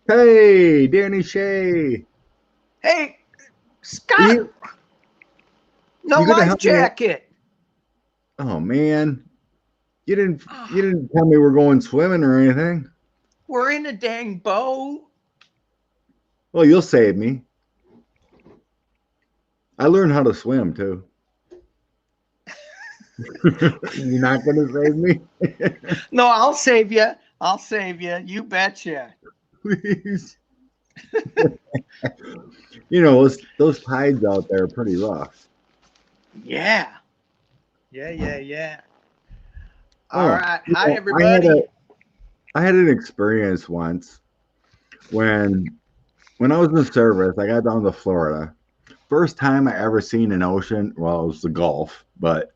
Hey, Danny Shay. Hey, Scott, You no you gonna life help me out? jacket. Oh man, you Ah, didn't tell me we're going swimming or anything. we're in a dang boat. Well, you'll save me. I learned how to swim too. You're not gonna save me? No, I'll save you. I'll save you. You betcha. Please. Those tides out there are pretty rough. Yeah. Yeah. All Oh, right. Hi, I had a everybody. I had an experience once when I was in the service. I got down to Florida. First time I ever seen an ocean. Well, it was the Gulf, but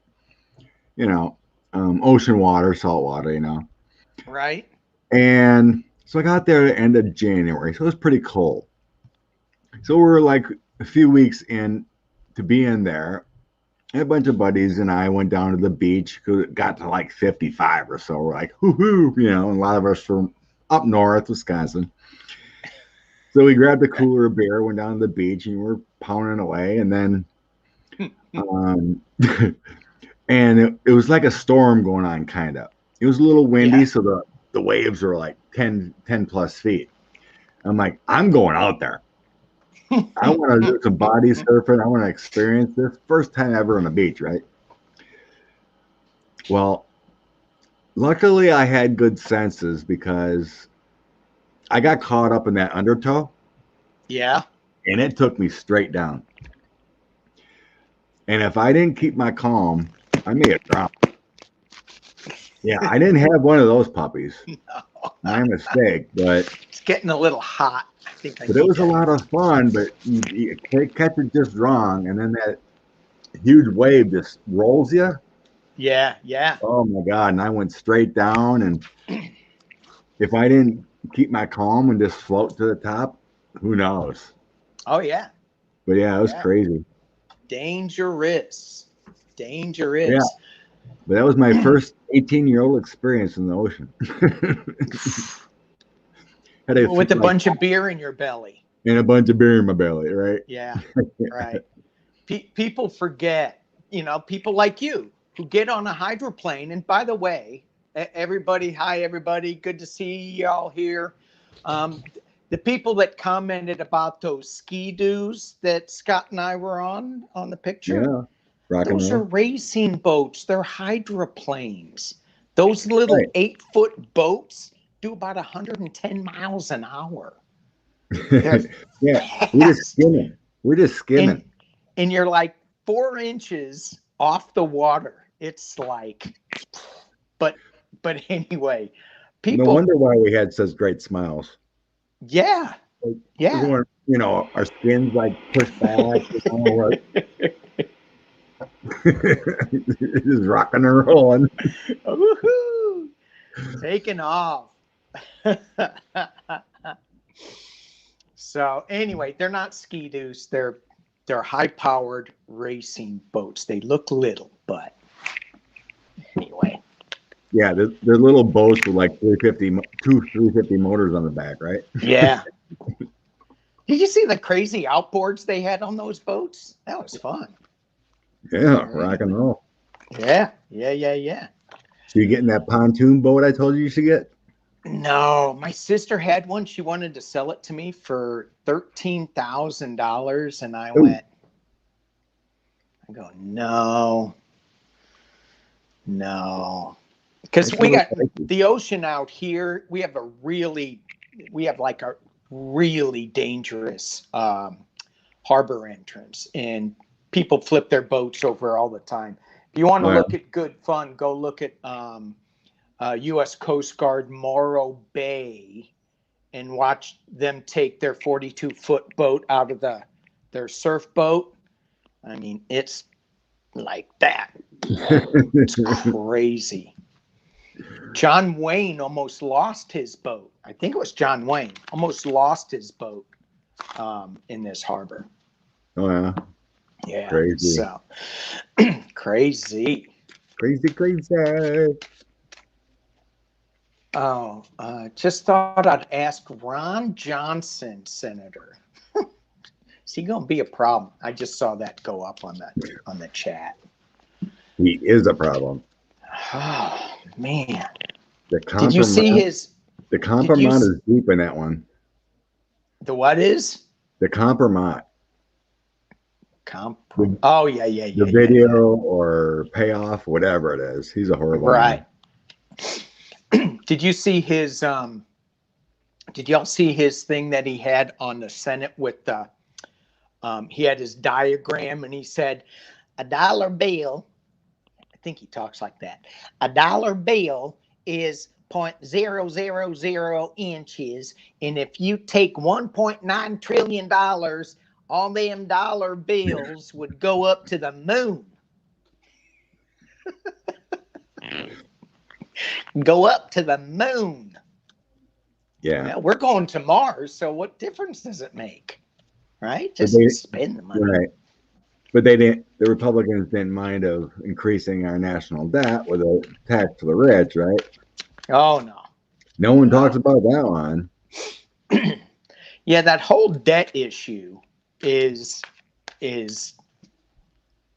you know, ocean water, salt water, Right? And so I got there at the end of January, so it was pretty cold. So we were like a few weeks in to be in there. And a bunch of buddies and I went down to the beach. It got to like 55 or so. We're like, hoo hoo, and a lot of us from up north, Wisconsin. So we grabbed a cooler of beer, went down to the beach, and we're pounding away. And then, um, and it was like a storm going on, kind of. It was a little windy, Yeah. so the waves were like 10 plus feet. I'm like, I'm going out there. I want to do some body surfing. I want to experience this first time ever on the beach, right? Well, luckily I had good senses because I got caught up in that undertow Yeah. and it took me straight down. And if I didn't keep my calm, I may have drowned. Yeah, I didn't have one of those puppies. My mistake, It's getting a little hot. I think I but it need was a to. lot of fun. But you catch it just wrong, and then that huge wave just rolls you. Yeah. Oh my god! And I went straight down, and if I didn't keep my calm and just float to the top, who knows? Oh, yeah. But yeah, it was Yeah. crazy. Dangerous. Yeah, Dangerous. but that was my first 18-year-old experience in the ocean. Had a With a like bunch of beer in your belly. and a bunch of beer in my belly, right? Yeah. Right. People forget, people like you who get on a hydroplane. And by the way, everybody, hi, everybody. Good to see y'all here. Um, the people that commented about those ski doos that Scott and I were on the picture, Yeah, rock and those are roll. racing boats. They're hydroplanes. Those little Right. 8-foot boats do about 110 miles an hour. They're Yeah, we're just fast. skimming. We're just And skimming. and you're like 4 inches off the water. It's like, but anyway, No people, wonder why we had such great smiles. yeah, Like, we're yeah. going, our skins like pushed back, we're just rocking and rolling. Woohoo! Taking off. So anyway, they're not ski doos. They're high powered racing boats. They look little, but anyway. Yeah, they're little boats with like 350 motors on the back, right? Yeah. Did you see the crazy outboards they had on those boats? That was fun. Yeah, rock Really? and roll. Yeah. So you getting that pontoon boat I told you should get? No, my sister had one. She wanted to sell it to me for $13,000, and Oh, I go, no, that because we sounds got pricey. the ocean out here. We have like a really dangerous harbor entrance, and people flip their boats over all the time. If you want to Oh, look at good fun, go look at U.S. Coast Guard Morro Bay and watch them take their 42-foot boat out of their surf boat. I mean, it's like that. yeah. It's crazy. John Wayne almost lost his boat. I think it was John Wayne almost lost his boat in this harbor. Oh yeah. Yeah, Crazy. so crazy. Crazy, crazy. Just thought I'd ask Ron Johnson, Senator. Is he going to be a problem? I just saw that go up on the chat. He is a problem. Oh man! Did you see his? The compromise is deep in that one. The what is? The compromise. Oh yeah. The video or payoff, whatever it is. He's a horrible man. Did you see his? Did y'all see his thing that he had on the Senate with the? He had his diagram and he said, a dollar bill. I think he talks like that. A dollar bill is 0.000 inches, and if you take $1.9 trillion, all them dollar bills would go up to the moon. Go up to the moon. Yeah. Well, we're going to Mars, so what difference does it make? Right? Just spend the money. Right. But the Republicans didn't mind of increasing our national debt with a tax to the rich, right? Oh, no. No one talks about that one. Yeah, that whole debt issue is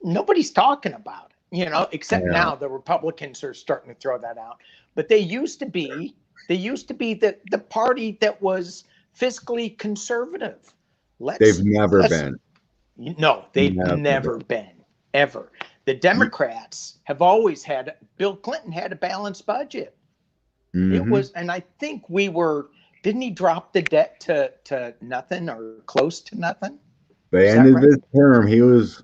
nobody's talking about it, except now the Republicans are starting to throw that out. But they used to be the party that was fiscally conservative. They've never been. No, they've never been, ever. The Democrats have always had, Bill Clinton had a balanced budget. It was, and I think didn't he drop the debt to nothing or close to nothing? The end of his term, he was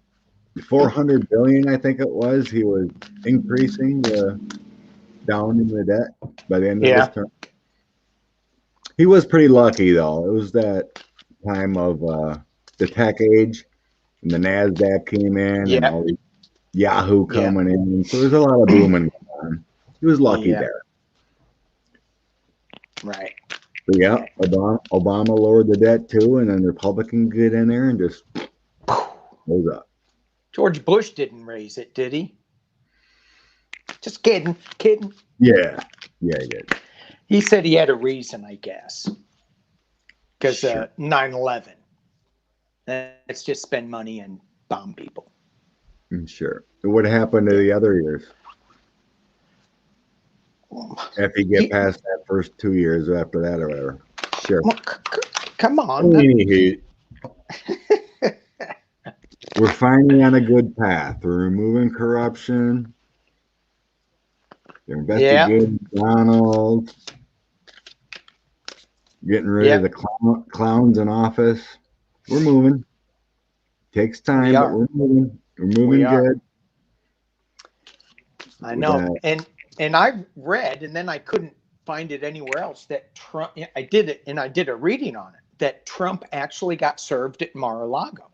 $400 billion, I think it was. He was increasing down in the debt by the end of his term. He was pretty lucky, though. It was that time of the tech age, and the NASDAQ came in, and all the Yahoo coming in. So there's a lot of booming going on. He was lucky there. Right. But Obama lowered the debt too, and then the Republicans get in there and just goes up. George Bush didn't raise it, did he? Just kidding. Yeah, he did. He said he had a reason, I guess. Because 9/11. Let's just spend money and bomb people. Sure. What happened to the other years? If you get past that first 2 years after that or whatever. Sure. Well, come on. We're finally on a good path. We're removing corruption. They're investigating Donald. Getting rid of the clowns in office. We're moving. Takes time, but we're moving. We're moving good. I know. And I read, and then I couldn't find it anywhere else, that Trump, I did a reading on it, that Trump actually got served at Mar-a-Lago.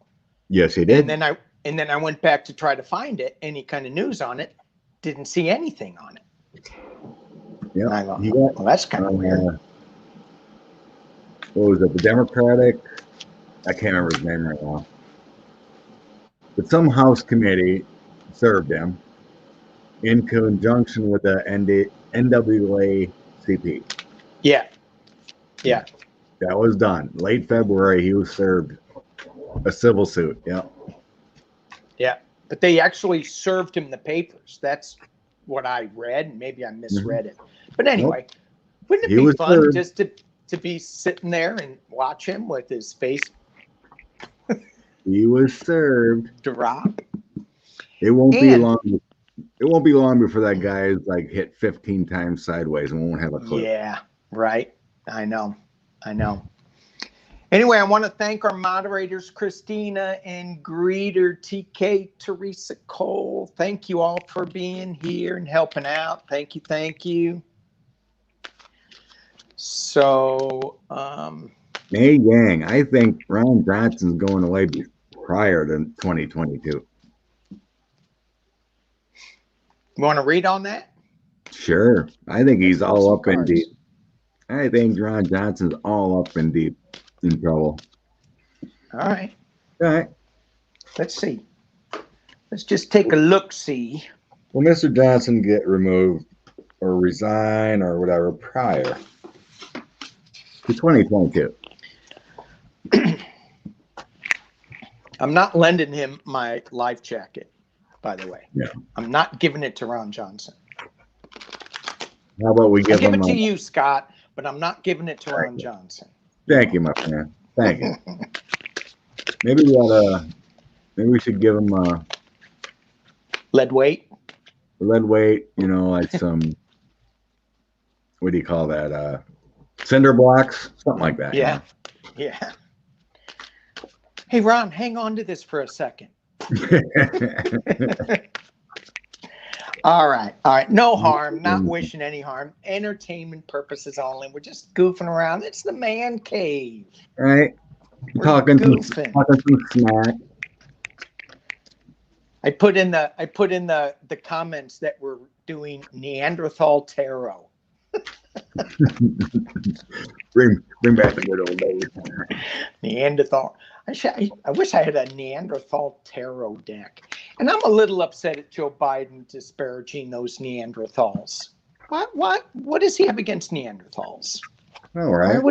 Yes, he did. And then I went back to try to find it, any kind of news on it, didn't see anything on it. Yeah. I go, well, that's kind of weird. What was it? The Democratic, I can't remember his name right now. But some House committee served him in conjunction with the NAACP. Yeah. That was done. Late February, he was served a civil suit. Yeah. But they actually served him the papers. That's what I read. Maybe I misread it. But anyway, wouldn't it be fun just to be sitting there and watch him with his face? He was served. Drop. It won't be long. It won't be long before that guy is like hit 15 times sideways and won't have a clue. Yeah, right. I know. Anyway, I want to thank our moderators, Christina and Greeter, TK, Teresa Cole. Thank you all for being here and helping out. Thank you. So, hey, gang, I think Ron Johnson's going away prior to 2022. You want to read on that? Sure. I think he's all up in deep. I think Ron Johnson's all up in deep in trouble. All right. Let's see. Let's just take a look-see. Will Mr. Johnson get removed or resign or whatever prior to 2022. I'm not lending him my life jacket, by the way. Yeah. I'm not giving it to Ron Johnson. How about we I'll give give him it to you, Scott, but I'm not giving it to Ron Johnson. Thank you, my friend. Thank you. Maybe we should give him a Lead weight. lead weight, like some, what do you call that? Cinder blocks, something like that. Yeah. Yeah. Hey, Ron, hang on to this for a second. All right. No harm. Not wishing any harm. Entertainment purposes only. We're just goofing around. It's the man cave. Right. We're Talking some smack. I put in the comments that we're doing Neanderthal TaRoT. bring back the good old days. Neanderthal. I wish I had a Neanderthal TaRoT deck. And I'm a little upset at Joe Biden disparaging those Neanderthals. What does he have against Neanderthals? All right.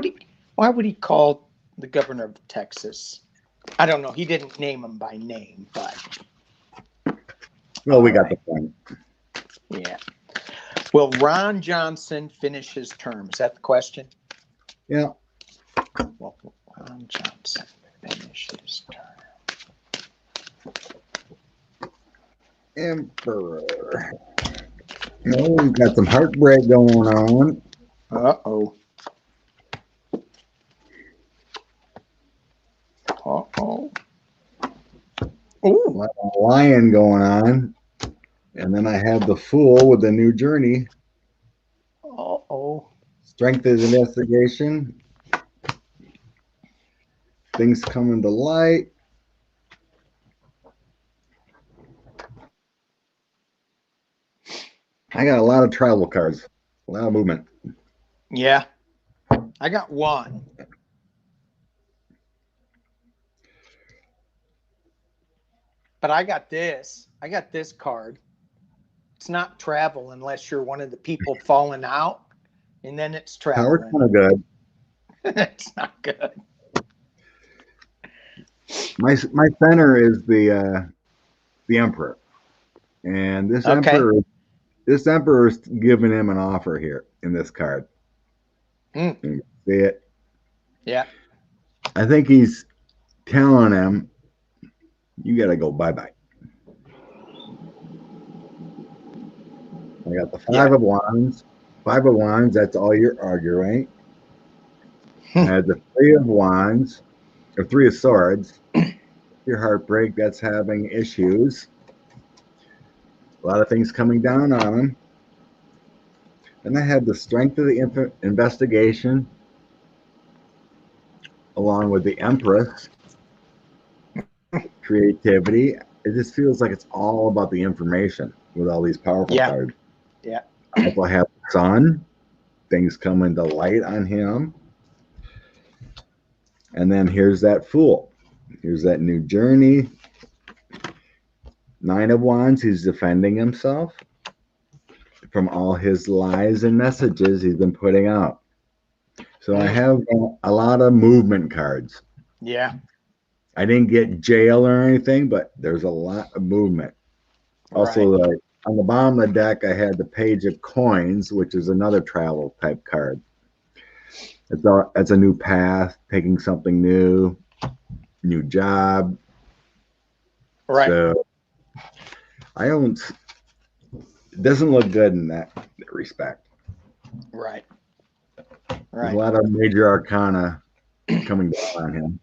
Why would he call the governor of Texas? I don't know. He didn't name him by name, but. Well, we got the point. Yeah. Will Ron Johnson finish his term? Is that the question? Yeah. Will Ron Johnson finish his term? Emperor. We've got some heartbreak going on. Uh-oh. Uh-oh. Ooh. A lion going on. And then I have the Fool with the new journey. Uh-oh. Strength is investigation. Things coming to light. I got a lot of travel cards. A lot of movement. Yeah. I got one. But I got this. I got this card. It's not travel unless you're one of the people falling out, and then it's travel. Howard's kind of good. It's not good. My center is the Emperor, and this Emperor is giving him an offer here in this card. You see it? Yeah. I think he's telling him, you got to go bye-bye. I got the Five of Wands. Five of Wands, that's all you're arguing. I had the Three of Wands, or Three of Swords. Your heartbreak, that's having issues. A lot of things coming down on him. Then I had the Strength of the investigation, along with the Empress. Creativity. It just feels like it's all about the information with all these powerful cards. Yeah. I also have the Sun. Things coming to light on him. And then here's that Fool. Here's that new journey. Nine of Wands. He's defending himself from all his lies and messages he's been putting out. So I have a lot of movement cards. Yeah. I didn't get jail or anything, but there's a lot of movement. Also, on the bottom of the deck, I had the Page of Coins, which is another travel type card. It's a new path, taking something new job. Right. So it doesn't look good in that respect. Right. There's a lot of major arcana coming down on him.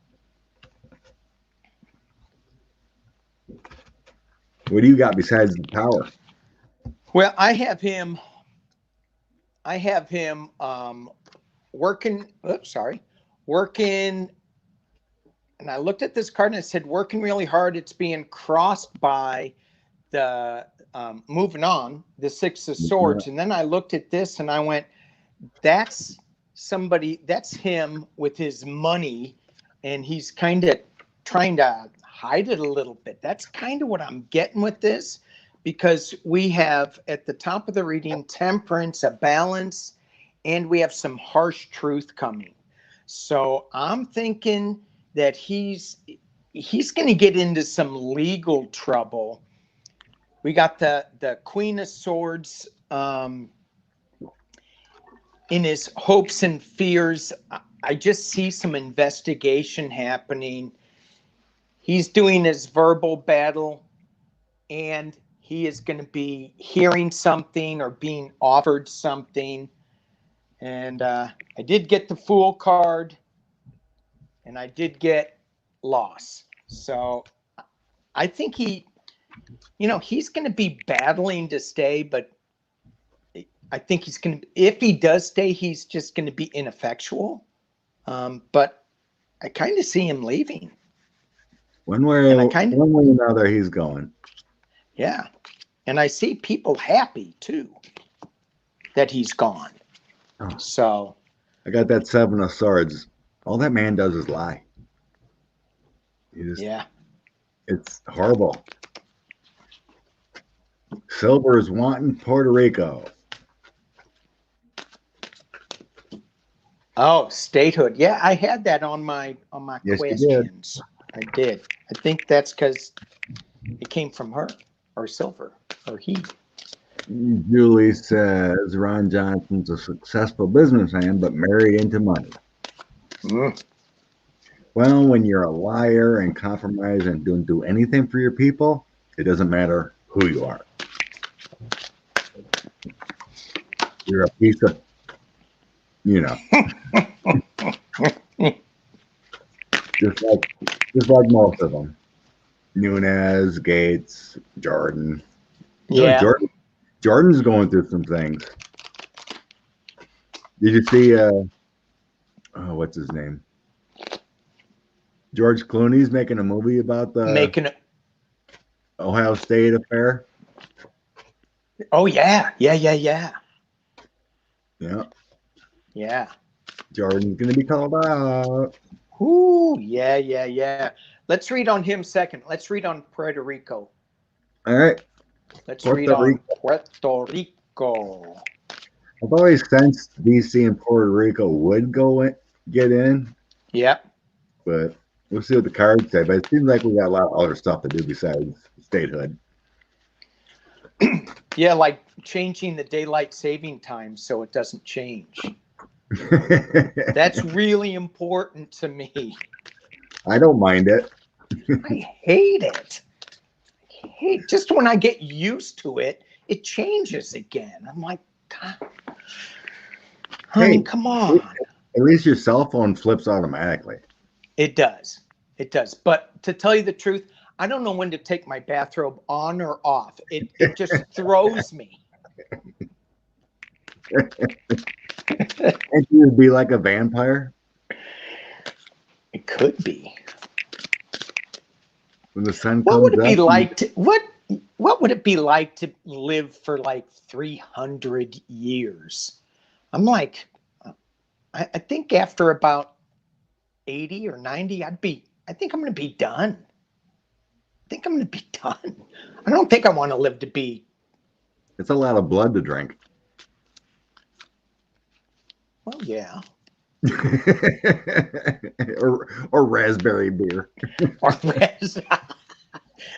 What do you got besides the Tower? Well, I have him working. Working. And I looked at this card and it said working really hard. It's being crossed by the moving on, the Six of Swords. And then I looked at this and I went, that's him with his money, and he's kind of trying to hide it a little bit. That's kind of what I'm getting with this. because we have at the top of the reading temperance, a balance, and we have some harsh truth coming. So I'm thinking that he's going to get into some legal trouble. We got the Queen of Swords in his hopes and fears. I just see some investigation happening. He's doing his verbal battle, and he is going to be hearing something or being offered something. And I did get the Fool card, and I did get loss. So I think he's going to be battling to stay, but I think he's going to, if he does stay, he's just going to be ineffectual. But I kind of see him leaving. One way or another, he's going. Yeah. And I see people happy too that he's gone. Oh. So I got that 7 of Swords. All that man does is lie. Yeah. It's horrible. Silver's wanting Puerto Rico. Oh, statehood. Yeah, I had that on my Yes, questions. I did. I think that's because it came from her or Silver or he. Julie says Ron Johnson's a successful businessman, but married into money. Well, when you're a liar and compromise and don't do anything for your people, it doesn't matter who you are. You're a piece of, just like most of them. Nunes, Gates, Jordan. Yeah. Jordan's going through some things. Did you see what's his name? George Clooney's making a movie about the Ohio State affair. Oh yeah. Yeah. Yeah. Jordan's gonna be called out. Ooh, yeah. Let's read on him second. Let's read on Puerto Rico. All right. Let's read on Puerto Rico. I've always sensed DC and Puerto Rico would get in. Yep. But we'll see what the cards say. But it seems like we got a lot of other stuff to do besides statehood. Yeah, like changing the daylight saving time so it doesn't change. That's really important to me. I don't mind it. I hate it. Just when I get used to it, it changes again. I'm like, God, honey, come on. At least your cell phone flips automatically. It does. But to tell you the truth, I don't know when to take my bathrobe on or off. It just throws me. And you'd be like a vampire? It could be. When the sun comes what would it be up, like to what would it be like to live for like 300 years? I'm like, I think after about 80 or 90, I think I'm going to be done. I don't think I want to live to be. It's a lot of blood to drink. Well, yeah. or raspberry beer.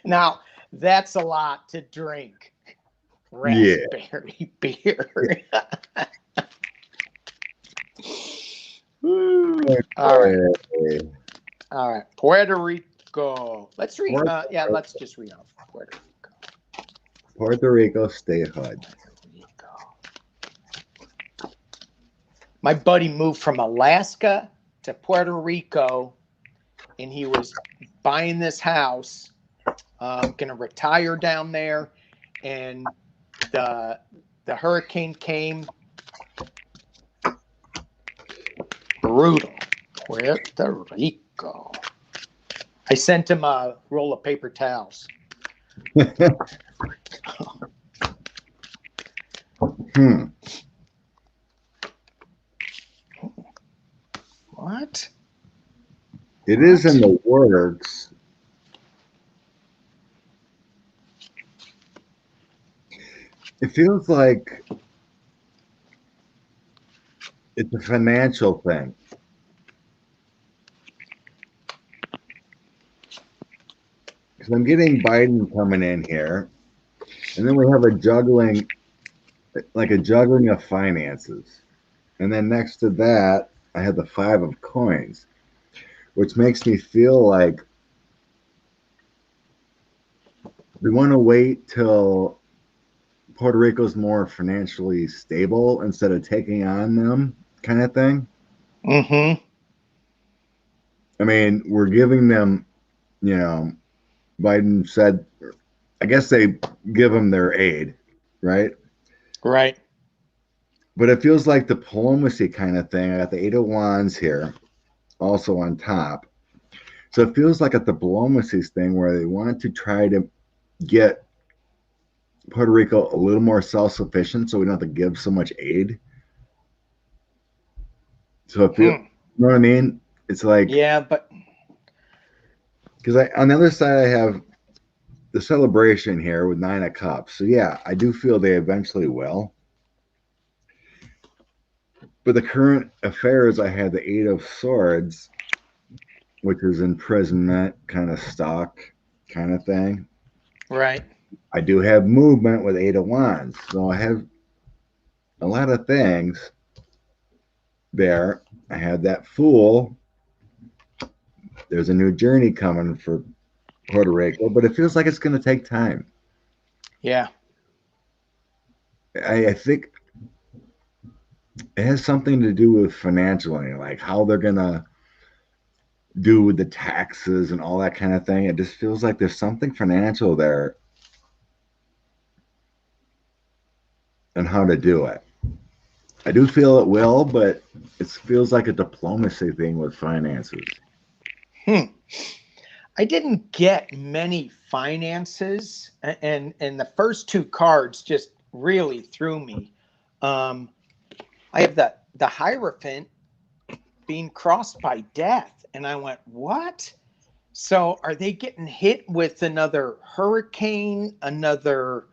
Now, that's a lot to drink. Raspberry beer. All right. Puerto Rico. Let's read. Let's just read off Puerto Rico. Puerto Rico statehood. My buddy moved from Alaska to Puerto Rico, and he was buying this house. Going to retire down there, and the hurricane came. Brutal. Puerto Rico. I sent him a roll of paper towels. What? It is in the works. it feels like it's a financial thing. Because I'm getting Biden coming in here, and then we have a juggling of finances. And then next to that, I have the five of coins, which makes me feel like we want to wait till Puerto Rico's more financially stable instead of taking on them, kind of thing. Mm-hmm. I mean, we're giving them, you know, Biden said, I guess they give them their aid, right? Right. But it feels like diplomacy kind of thing. I got the Eight of Wands here, also on top. So it feels like a diplomacy thing where they want to try to get Puerto Rico a little more self-sufficient so we don't have to give so much aid. So it feels, you know what I mean? It's like, Yeah, but because on the other side, I have the celebration here with Nine of Cups. So yeah, I do feel they eventually will. But the current affairs, I had the Eight of Swords, which is imprisonment, kind of stuck, kind of thing. right. I do have movement with Eight of Wands. So I have a lot of things there. I had that Fool. There's a new journey coming for Puerto Rico, but it feels like it's going to take time. Yeah. I think it has something to do with financially, like how they're going to do with the taxes and all that kind of thing. It just feels like there's something financial there and how to do it. I do feel it will, but it feels like a diplomacy thing with finances. I didn't get many finances, and the first two cards just really threw me. Um, I have the Hierophant being crossed by death, and I went, "What?" So, are they getting hit with another hurricane, another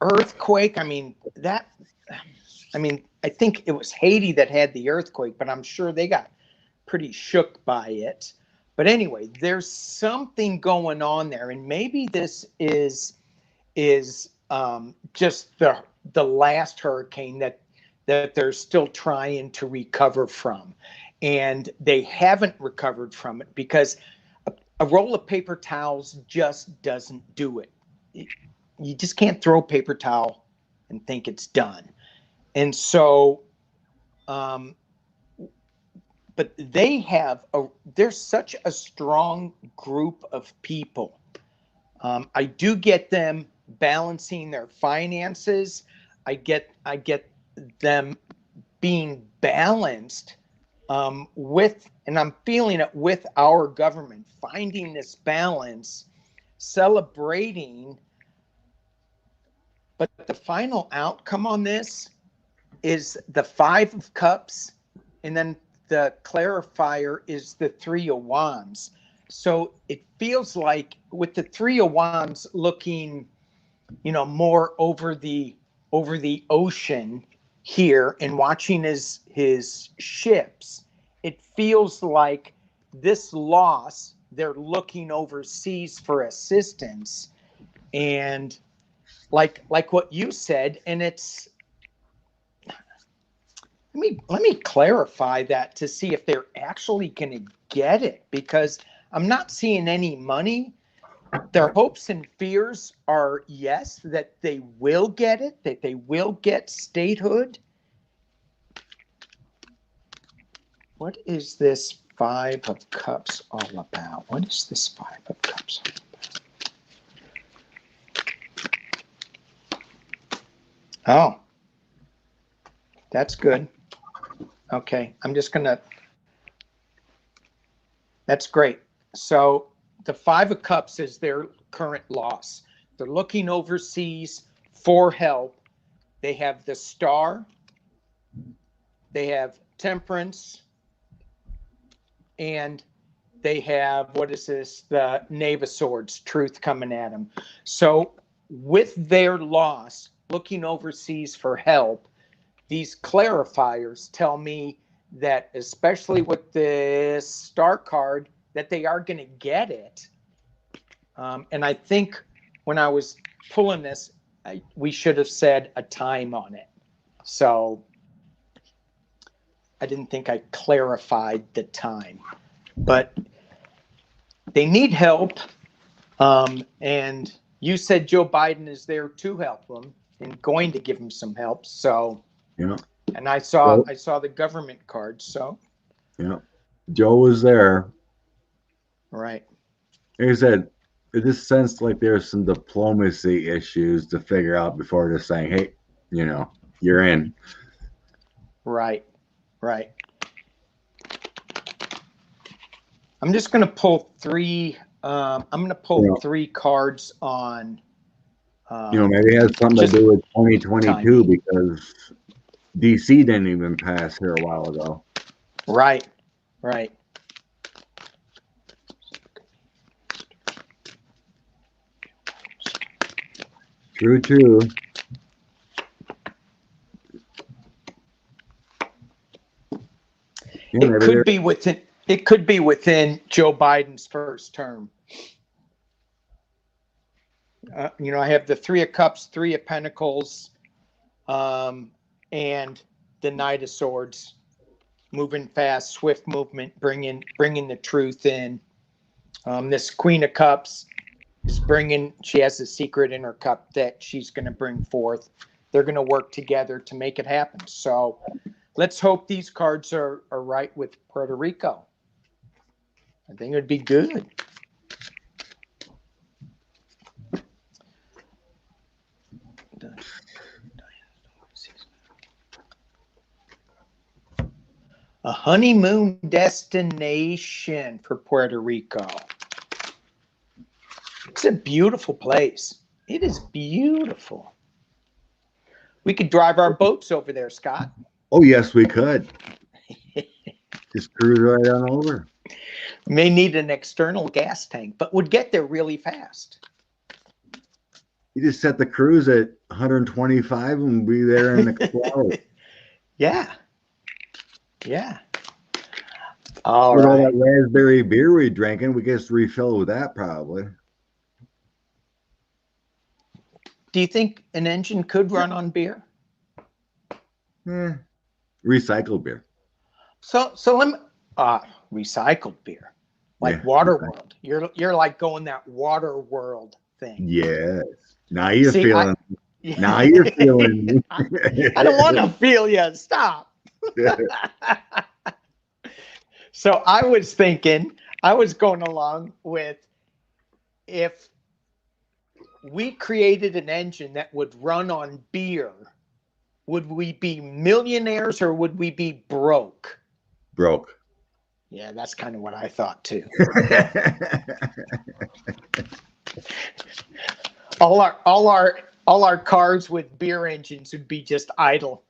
earthquake? I think it was Haiti that had the earthquake, but I'm sure they got pretty shook by it. But anyway, there's something going on there, and maybe this is just the last hurricane that they're still trying to recover from, and they haven't recovered from it because a roll of paper towels just doesn't do it. You just can't throw a paper towel and think it's done. And so, um, but they're such a strong group of people. I do get them balancing their finances. I get them being balanced and I'm feeling it with our government, finding this balance, celebrating. But the final outcome on this is the Five of Cups, and then the clarifier is the Three of Wands. So it feels like with the Three of Wands looking, more over the ocean here and watching his ships, it feels like this loss, they're looking overseas for assistance, and like what you said, and it's let me clarify that to see if they're actually going to get it, because I'm not seeing any money. Their hopes and fears are, yes, that they will get it, that they will get statehood. What is this Five of Cups all about? What is this Five of Cups all about? Oh, that's good. Okay, that's great. So the Five of Cups is their current loss. They're looking overseas for help. They have the Star, they have Temperance, and they have, what is this? The Knave of Swords, Truth coming at them. So with their loss, looking overseas for help, these clarifiers tell me that, especially with this star card, that they are going to get it. And I think when I was pulling this, we should have said a time on it. So I didn't think I clarified the time. But they need help. And you said Joe Biden is there to help them and going to give them some help. So, Yeah. and I saw the government card. So, yeah, Joe was there. Right. Like I said, it just sensed like there's some diplomacy issues to figure out before just saying, hey, you're in. Right. Right. I'm just going to pull three. I'm going to pull 3 cards on. Maybe it has something to do with 2022 because DC didn't even pass here a while ago. Right. Right. True. It could be within Joe Biden's first term. I have the 3 of Cups, 3 of Pentacles, and the Knight of Swords. Moving fast, swift movement, bringing the truth in. This Queen of Cups is she has a secret in her cup that she's going to bring forth. They're going to work together to make it happen. So let's hope these cards are right with Puerto Rico. I think it would be good. A honeymoon destination for Puerto Rico. It's a beautiful place. It is beautiful. We could drive our boats over there, Scott. Oh, yes, we could. Just cruise right on over. May need an external gas tank, but would get there really fast. You just set the cruise at 125 and be there in a couple hours. Yeah. With all that raspberry beer we drinking, we get to refill with that probably. Do you think an engine could run on beer? Recycled beer. So let me recycled beer, like Waterworld. You're like going that Waterworld thing. Yes. Now you're feeling. Now you're feeling. I don't want to feel you. Stop. So I was going along with, if we created an engine that would run on beer, would we be millionaires or would we be broke? Broke. Yeah, that's kind of what I thought too. all our cars with beer engines would be just idle.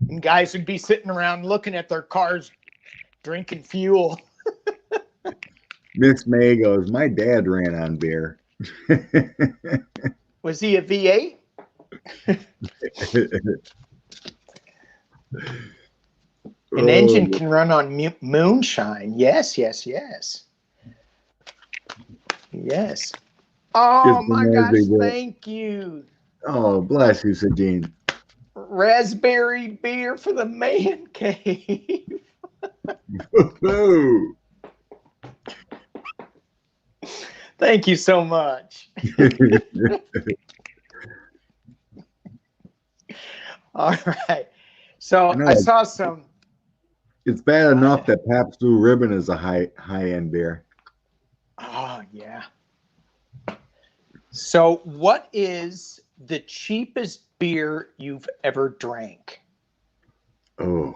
And guys would be sitting around looking at their cars, drinking fuel. Miss May goes, my dad ran on beer. Was he a V8? An engine can run on moonshine. Yes. Oh, my gosh, thank you. Oh, bless you, Sajine. Raspberry beer for the man cave. Thank you so much. All right. So I saw some. It's bad enough that Pabst Blue Ribbon is a high-end beer. Oh, yeah. So what is the cheapest beer you've ever drank? Oh.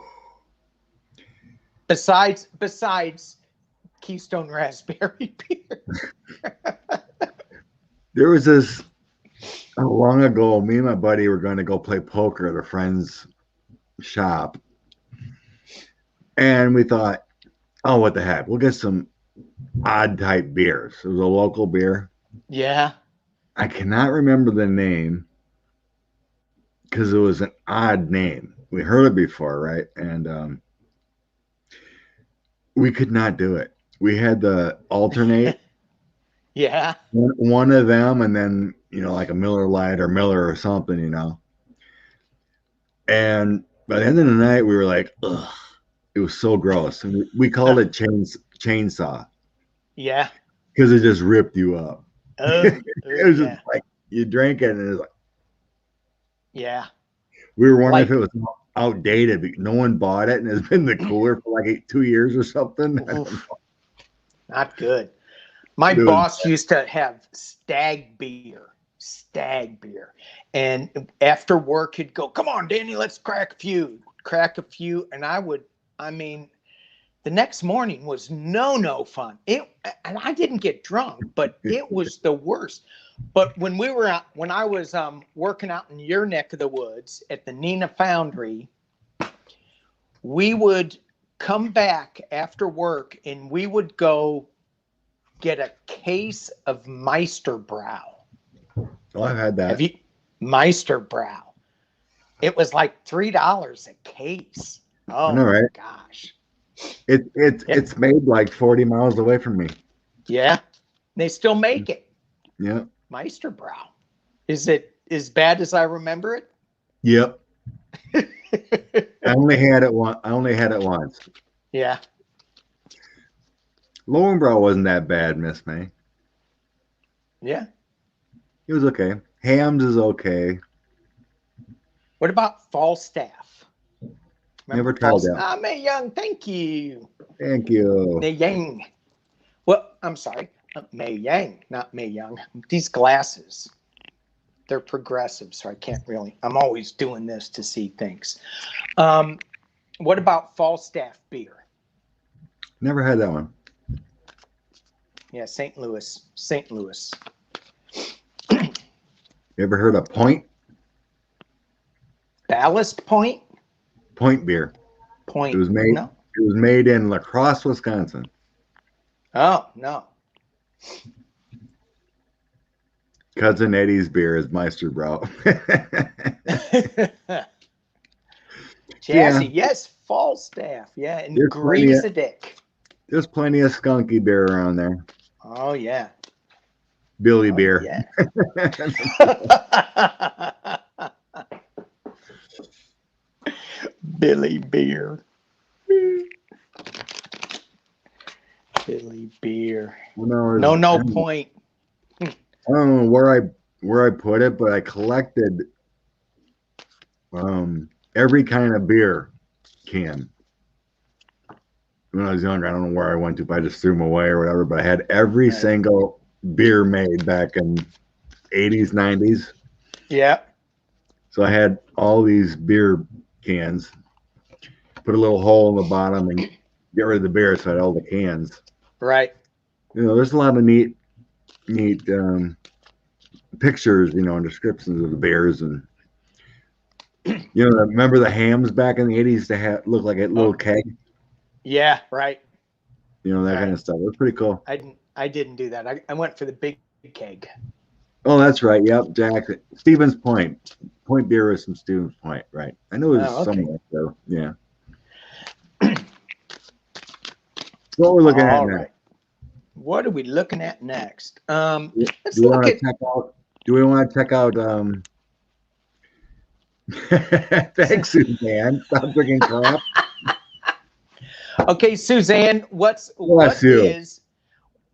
Besides Keystone Raspberry beer. There was this, long ago, me and my buddy were going to go play poker at a friend's shop. And we thought, oh, what the heck? We'll get some odd type beers. It was a local beer. Yeah. I cannot remember the name because it was an odd name. We heard it before, right? And we could not do it. We had to alternate Yeah. one of them, and then like a Miller Lite or Miller or something, And by the end of the night, we were like, ugh, it was so gross. And we called it chainsaw Yeah. because it just ripped you up. It was just Yeah. like you drank it, and it was like Yeah. we were wondering if Like, it was outdated. But no one bought it, and it's been in the cooler for like 2 years or something. oof, not good. My It was, boss used to have stag beer. And after work, he'd go, "Come on, Danny, let's crack a few. And I mean, the next morning was no fun. And I didn't get drunk, but it was the worst. But when I was working out in your neck of the woods at the Nina Foundry, we would come back after work and we would go get a case of Meisterbrow. oh, I've had that. Have you Meisterbrow? It was like $3 a case. Oh, know, right? gosh. It's made like 40 miles away from me. Yeah. They still make it. Yeah. Meisterbrow. Is it as bad as I remember it? Yep. I only had it once. Yeah. Lowenbrow wasn't that bad, Miss May. Yeah. It was okay. Hams is okay. What about Falstaff? Never tried that. Ah, May Young, thank you. Thank you. May Yang. Well, I'm sorry. May Yang, not May Young. These glasses, they're progressive, so I can't really. I'm always doing this to see things. What about Falstaff beer? Never had that one. Yeah, St. Louis. You ever heard of Point? Ballast Point? Point beer. Point. It was made. No. It was made in La Crosse, Wisconsin. Oh, no. Cousin Eddie's beer is Meisterbrow. Jazzy, yes, Falstaff. Yeah, and green as a dick. There's plenty of skunky beer around there. Oh, yeah. Billy beer. Yeah. Billy beer. Billy beer. No point. I don't know where I put it, but I collected every kind of beer can. When I was younger, I don't know where I went to, if I just threw them away or whatever, but I had every single beer made back in 80s, 90s. Yeah. So I had all these beer cans, put a little hole in the bottom and get rid of the beer, so I had all the cans. Right. There's a lot of neat pictures, and descriptions of the beers, and remember the hams back in the 80s to look like a little keg? Yeah, right. That kind of stuff. It was pretty cool. I didn't do that. I went for the big keg. Oh, that's right. Yep, Jack. Stevens Point. Point beer is from Stevens Point, right? I know it was somewhere, so yeah. What we're looking at next. What are we looking at next? Let's look at. Do we want to check out? Thanks, Suzanne. Stop drinking crap. Okay, Suzanne. What is?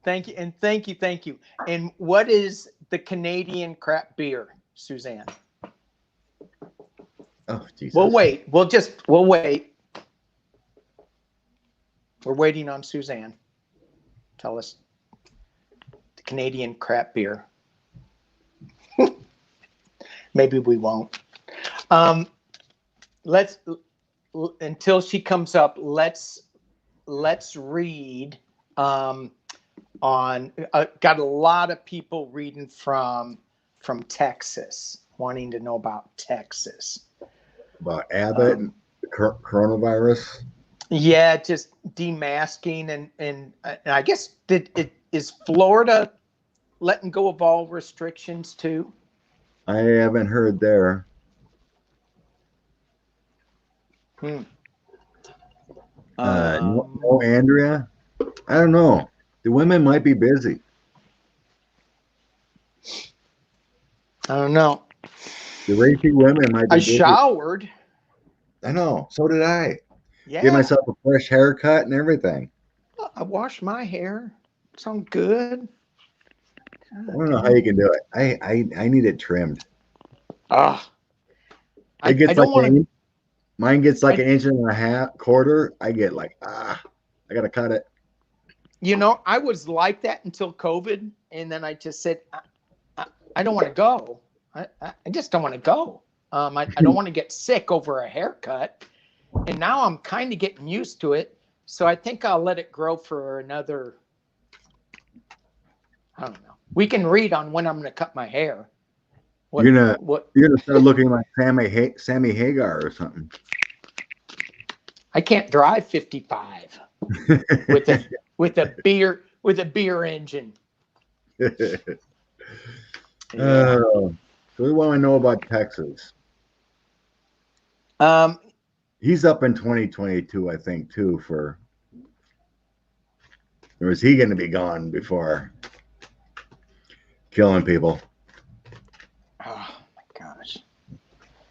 Thank you. And what is the Canadian crap beer, Suzanne? Oh, Jesus. We'll wait. We'll wait. We're waiting on Suzanne. Tell us the Canadian crap beer. Maybe we won't. Let's until she comes up. Let's read. Got a lot of people reading from Texas, wanting to know about Texas. About Abbott and the coronavirus. Yeah, just demasking and I guess is Florida letting go of all restrictions too? I haven't heard there. Hmm. No, Andrea? I don't know. The women might be busy. I don't know. The racy women might be I busy. showered. I know. So did I. Yeah. Give myself a fresh haircut and everything. I washed my hair. Sound good. I don't know how you can do it. I need it trimmed. Ah. It gets I don't want to. Mine gets like an inch and a half, quarter. I get like, I gotta cut it. You know, I was like that until COVID, and then I just said, I don't want to go. I just don't want to go. I don't want to get sick over a haircut, and now I'm kind of getting used to it. So I think I'll let it grow for another. I don't know. We can read on when I'm going to cut my hair. You're gonna start looking like Sammy Hagar or something. I can't drive 55 with a beer engine. Yeah. So we want to know about Texas. He's up in 2022, I think, too. Or is he going to be gone before killing people? Oh my gosh!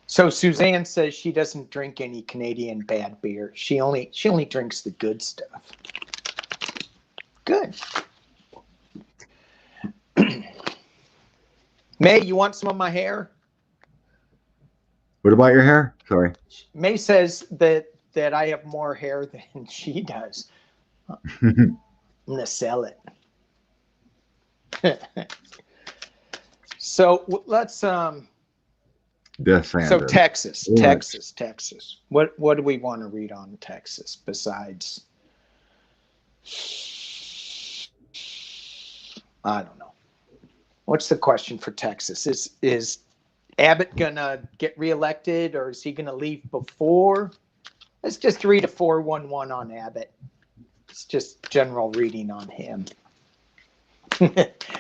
So Suzanne says she doesn't drink any Canadian bad beer. She only drinks the good stuff. Good. May, you want some of my hair? What about your hair? Sorry. May says that I have more hair than she does. I'm gonna sell it. So let's So Texas. What do we want to read on Texas besides? I don't know. What's the question for Texas? Is Abbott gonna get reelected, or is he gonna leave before? Let's just read a 411 on Abbott. It's just general reading on him.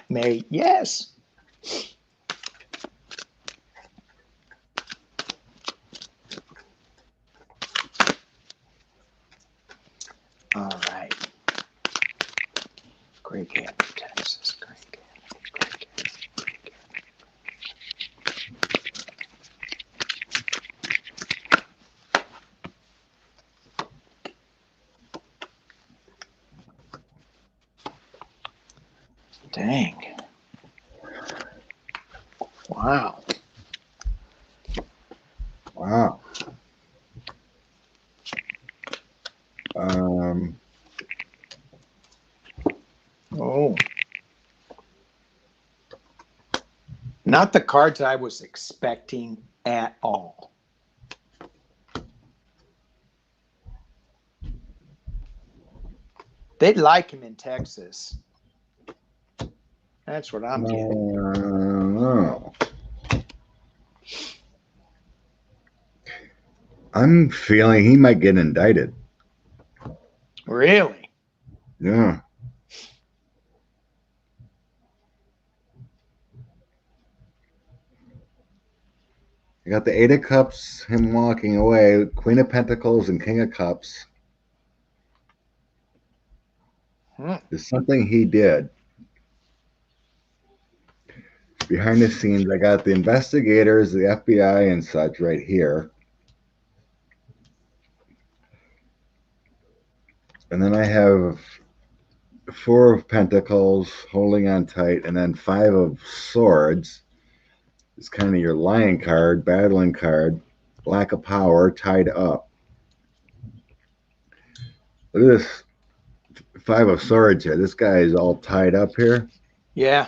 May, yes. All right. Great game, Texas. Great game. Dang. Wow. Wow. Oh. Not the cards I was expecting at all. They'd like him in Texas. That's what I'm getting. I'm feeling he might get indicted. Really? Yeah. I got the Eight of Cups, him walking away, Queen of Pentacles, and King of Cups. There's something he did. Behind the scenes, I got the investigators, the FBI, and such right here. And then I have Four of Pentacles holding on tight, and then Five of Swords. It's kind of your lion card, battling card, lack of power, tied up. Look at this Five of Swords here. This guy is all tied up here. Yeah.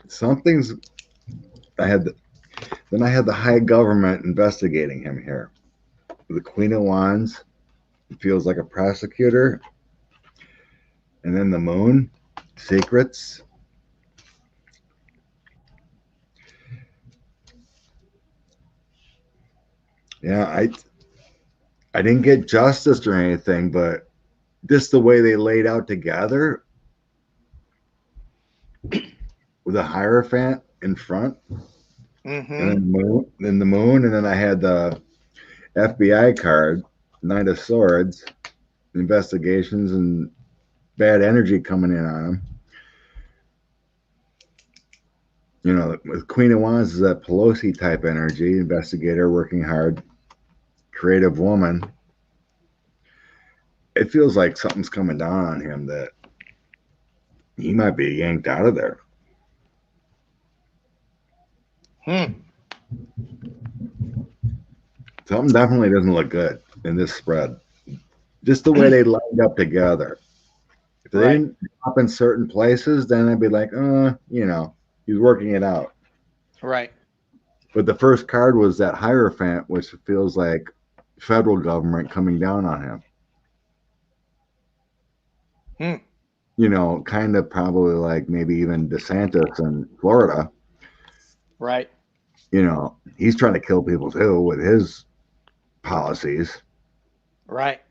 Something's. Then I had the high government investigating him here. The Queen of Wands feels like a prosecutor. And then the Moon, secrets. Yeah, I didn't get justice or anything, but just the way they laid out together, with a Hierophant in front, Mm-hmm. and the moon, and then I had the FBI card, Knight of Swords, investigations and bad energy coming in on him. You know, with Queen of Wands is that Pelosi type energy, investigator, working hard, creative woman. It feels like something's coming down on him that he might be yanked out of there. Something definitely doesn't look good in this spread. Just the way they lined up together. If they didn't drop in certain places, then I'd be like, you know, he's working it out. Right. But the first card was that Hierophant, which feels like federal government coming down on him. You know, kind of probably like maybe even DeSantis in Florida. Right. You know, he's trying to kill people too with his policies. Right.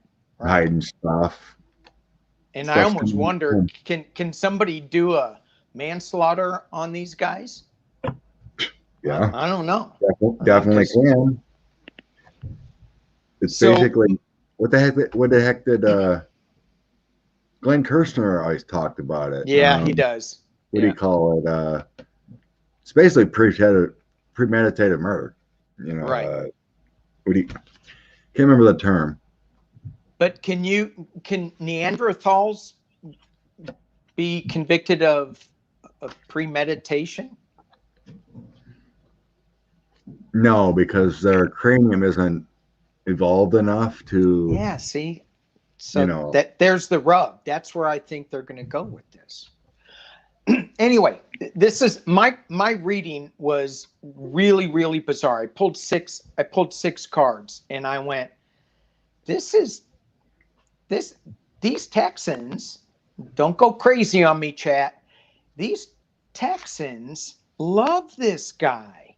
Hiding stuff. And I almost wonder, can somebody do a manslaughter on these guys? Yeah. I don't know. Definitely can. It's basically what the heck did Glenn Kirshner always talked about it. Yeah, he does. What do you call it? It's basically premeditated murder. You know, right. Can't remember the term. But can Neanderthals be convicted of premeditation? No, because their cranium isn't evolved enough to. Yeah, see? So there's the rub. That's where I think they're going to go with this. Anyway, this is my reading was really, really bizarre. I pulled six cards and I went, these Texans, don't go crazy on me, chat. These Texans love this guy.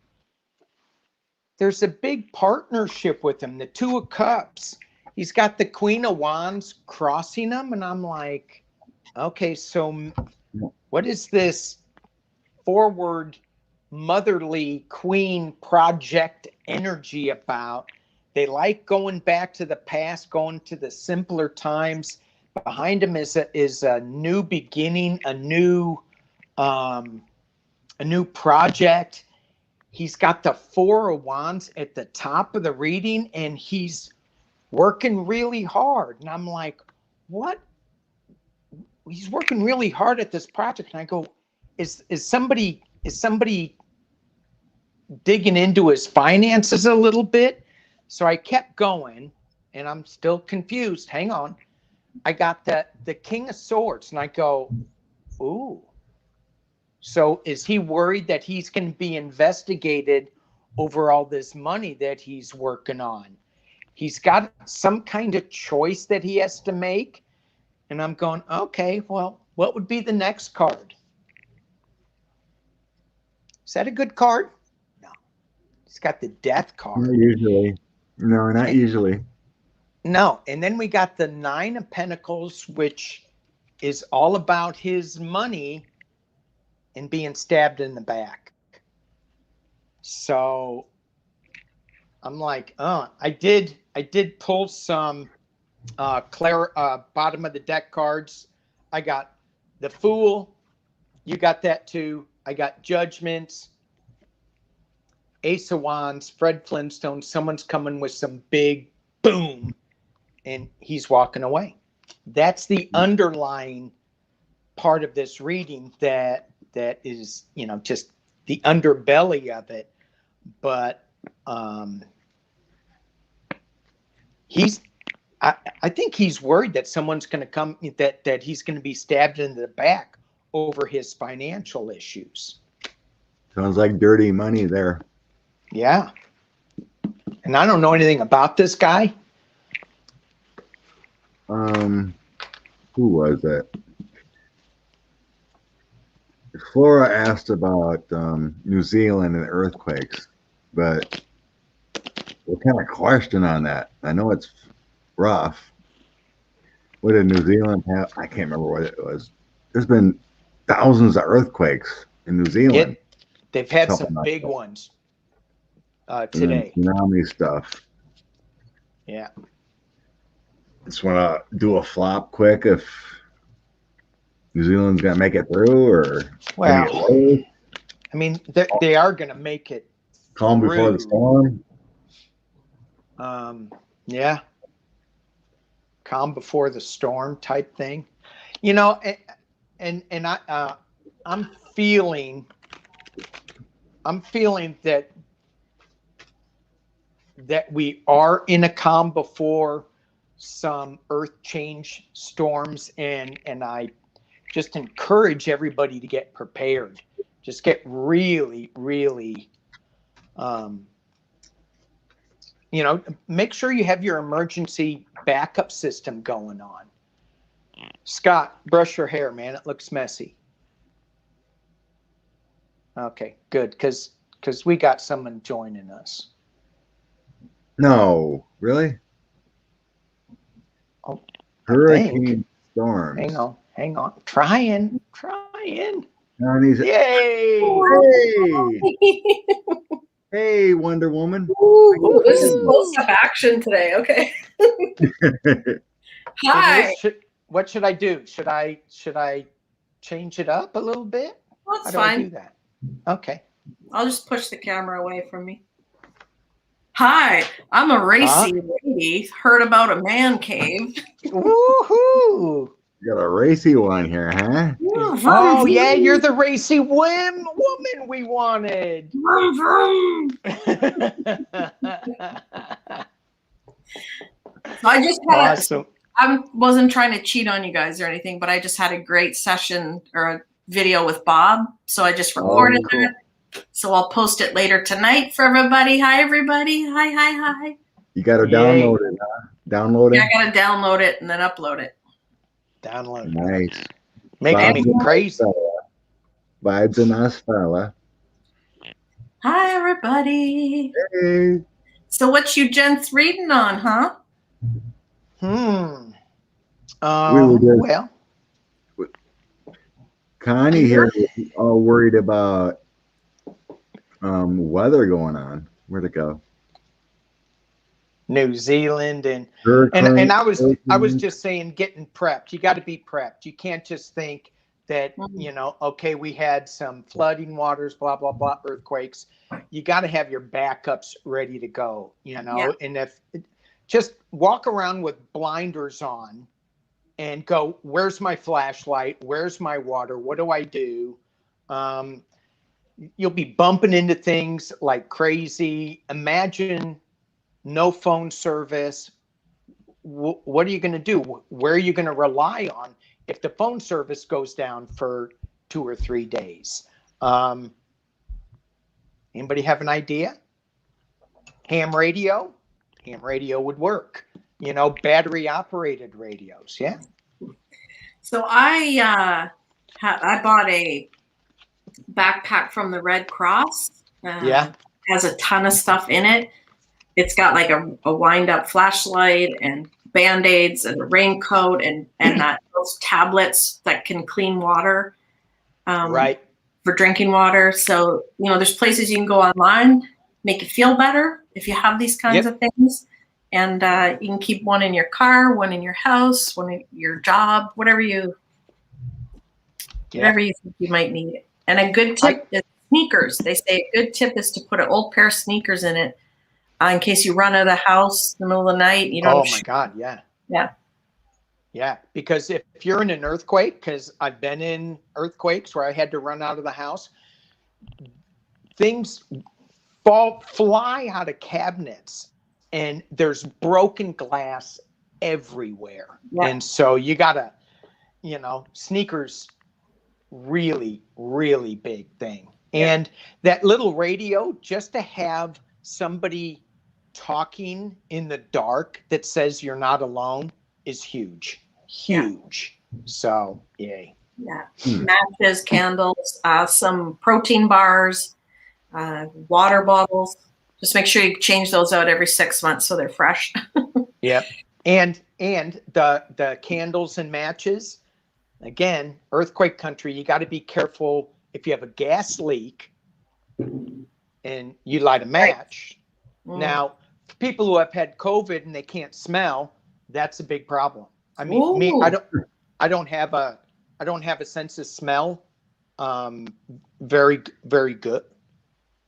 There's a big partnership with him, the Two of Cups. He's got the Queen of Wands crossing him, and I'm like, okay, so what is this forward motherly queen project energy about? They like going back to the past, going to the simpler times. Behind him is a new beginning, a new project. He's got the Four of Wands at the top of the reading, and he's working really hard. And I'm like, what? He's working really hard at this project. And I go, is somebody digging into his finances a little bit? So I kept going, and I'm still confused. Hang on. I got the King of Swords, and I go, ooh. So is he worried that he's going to be investigated over all this money that he's working on? He's got some kind of choice that he has to make. And I'm going, okay, well, what would be the next card? Is that a good card? No. He's got the Death card. Not usually. No, not usually. No. And then we got the Nine of Pentacles, which is all about his money and being stabbed in the back. So I'm like, I did pull some bottom of the deck cards. I got the Fool. You got that too. I got Judgments, Ace of Wands, Fred Flintstone. Someone's coming with some big boom, and he's walking away. That's the underlying part of this reading that is, just the underbelly of it. But I think he's worried that someone's going to come, that he's going to be stabbed in the back over his financial issues. Sounds like dirty money there. Yeah. And I don't know anything about this guy. Who was it? Flora asked about New Zealand and earthquakes, but what kind of question on that? I know it's rough. What did New Zealand have? I can't remember what it was. There's been thousands of earthquakes in New Zealand. They've had Something some like big that. ones And today. then tsunami stuff. Yeah. Just want to do a flop quick if New Zealand's going to make it through or Well, any I mean, they are going to make it calm before the storm. Yeah. Calm before the storm type thing. You know, and I'm feeling that we are in a calm before some earth change storms, and I just encourage everybody to get prepared. Just get really, really, make sure you have your emergency backup system going on. Scott, brush your hair, man. It looks messy. Okay, good, because we got someone joining us. No, Oh, hurricane storms. Hang on. Trying. Yay! Hey! Hey, Wonder Woman. Ooh, this is close-up action today. Okay. Hi. What should I do? Should I change it up a little bit? Well, that's How do fine. I do that? Okay. I'll just push the camera away from me. Hi, I'm a racy lady. Heard about a man cave. Woohoo! You got a racy one here, huh? Oh yeah, you're the racy woman we wanted. Vroom, vroom. So I just had awesome. I wasn't trying to cheat on you guys or anything, but I just had a great session or a video with Bob. So I just recorded it. So I'll post it later tonight for everybody. Hi, everybody. Hi. You got to download it, huh? Download it? Yeah, I got to download it and then upload it. Download. Nice. Making me crazy. Vibes in us, fella. Hi, everybody. Hey. So what you gents reading on, huh? Well, Connie here is all worried about weather going on. Where'd it go? New Zealand and I was just saying, getting prepped. You got to be prepped. You can't just think that okay, we had some flooding waters, blah blah blah, earthquakes. You got to have your backups ready to go. And if just walk around with blinders on and go, where's my flashlight? Where's my water? What do I do? You'll be bumping into things like crazy. Imagine no phone service. What are you going to do? Where are you going to rely on if the phone service goes down for 2 or 3 days? Anybody have an idea? Ham radio? Ham radio would work. Battery operated radios. Yeah. So I bought a backpack from the Red Cross. Has a ton of stuff in it. It's got like a wind up flashlight and Band-Aids and a raincoat and those tablets that can clean water. Right. For drinking water. So, there's places you can go online, make you feel better if you have these kinds of things. And you can keep one in your car, one in your house, one in your job, whatever you think you might need. And a good tip is sneakers. They say a good tip is to put an old pair of sneakers in it in case you run out of the house in the middle of the night. Oh my God, yeah. Yeah. Yeah, because if you're in an earthquake, because I've been in earthquakes where I had to run out of the house, things fly out of cabinets and there's broken glass everywhere. Yeah. And so you gotta, sneakers, really, really big thing. Yeah. And that little radio, just to have somebody talking in the dark that says you're not alone is huge. Huge. Yeah. So, yay. Yeah. Matches, candles, some protein bars, water bottles. Just make sure you change those out every 6 months so they're fresh. Yep. And the candles and matches, again, earthquake country, you got to be careful if you have a gas leak and you light a match. Now, for people who have had COVID and they can't smell, that's a big problem. I mean, I don't have a sense of smell. Very, very good.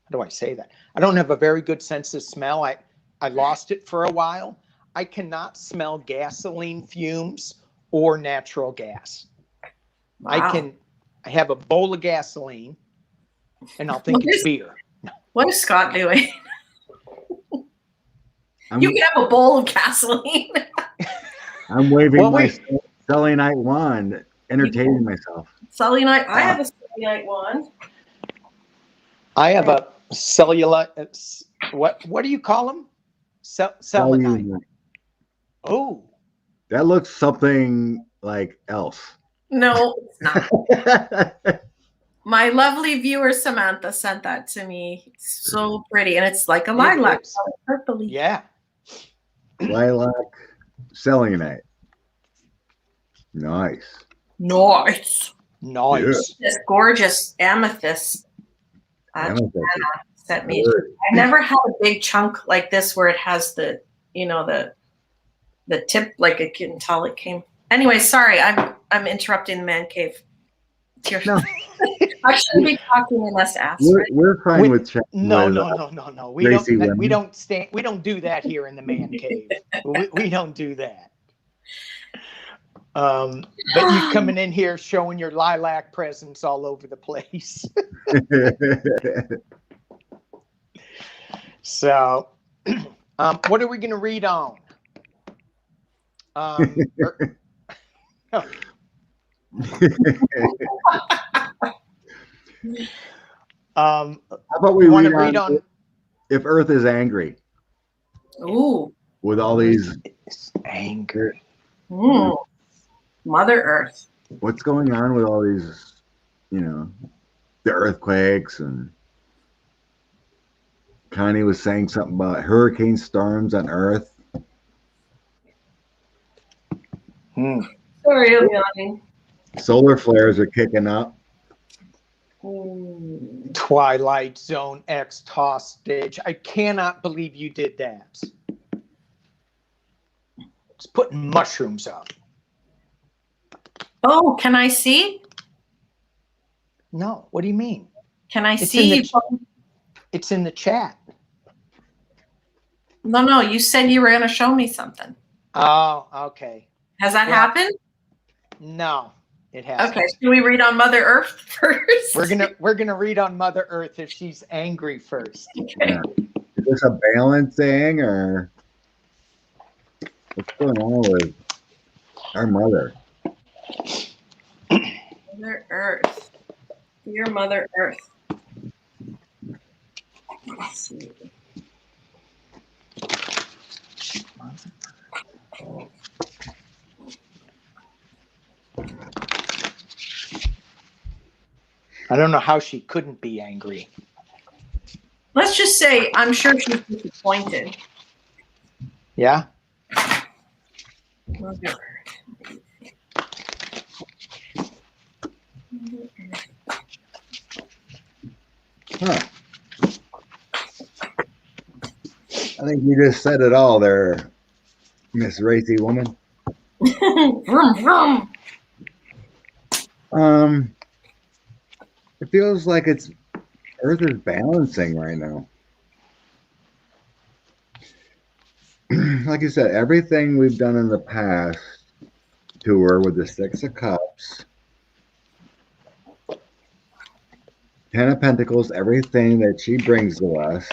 How do I say that? I don't have a very good sense of smell. I lost it for a while. I cannot smell gasoline fumes or natural gas. Wow. I have a bowl of gasoline and I'll think it's beer. What is Scott doing? You can have a bowl of gasoline. I'm waving my selenite wand, entertaining myself. Selenite. I have a selenite wand. I have a cellulite. What do you call them? Selenite. Oh, that looks something like else. No, it's not. My lovely viewer Samantha sent that to me. It's so pretty, and it's like a lilac, purpley. Yeah. Lilac selenite. Nice. Nice. Nice. This gorgeous amethyst. Sent me. I've never had a big chunk like this where it has the, the tip, like I can tell it came. Anyway, sorry, I'm interrupting the man cave. No. I shouldn't be talking unless asked. We're fine with chat. No. We don't do that here in the man cave. we don't do that. But you coming in here showing your lilac presence all over the place. So, what are we going to read on? How about we read on if Earth is angry? Ooh. With all these anger. Mother Earth. What's going on with all these, the earthquakes, and Connie was saying something about hurricane storms on Earth. Sorry, I'm yawning. Solar flares are kicking up. Twilight Zone X hostage. I cannot believe you did that. It's putting mushrooms up. Oh, can I see? No. What do you mean? Can I see? It's in the chat. No. You said you were going to show me something. Oh, okay. Has that happened? No, it hasn't. Okay. Should we read on Mother Earth first? We're gonna read on Mother Earth if she's angry first. Okay. Yeah. Is this a balance thing, or what's going on with our mother? Mother Earth. Dear Mother Earth. Let's see. I don't know how she couldn't be angry. Let's just say I'm sure she's disappointed. Yeah? Mother Earth. Huh. I think you just said it all there, Miss Racy woman. Vroom, vroom. It feels like Earth is balancing right now. Like you said, everything we've done in the past to her with the Six of Cups, 10 of Pentacles, everything that she brings to us.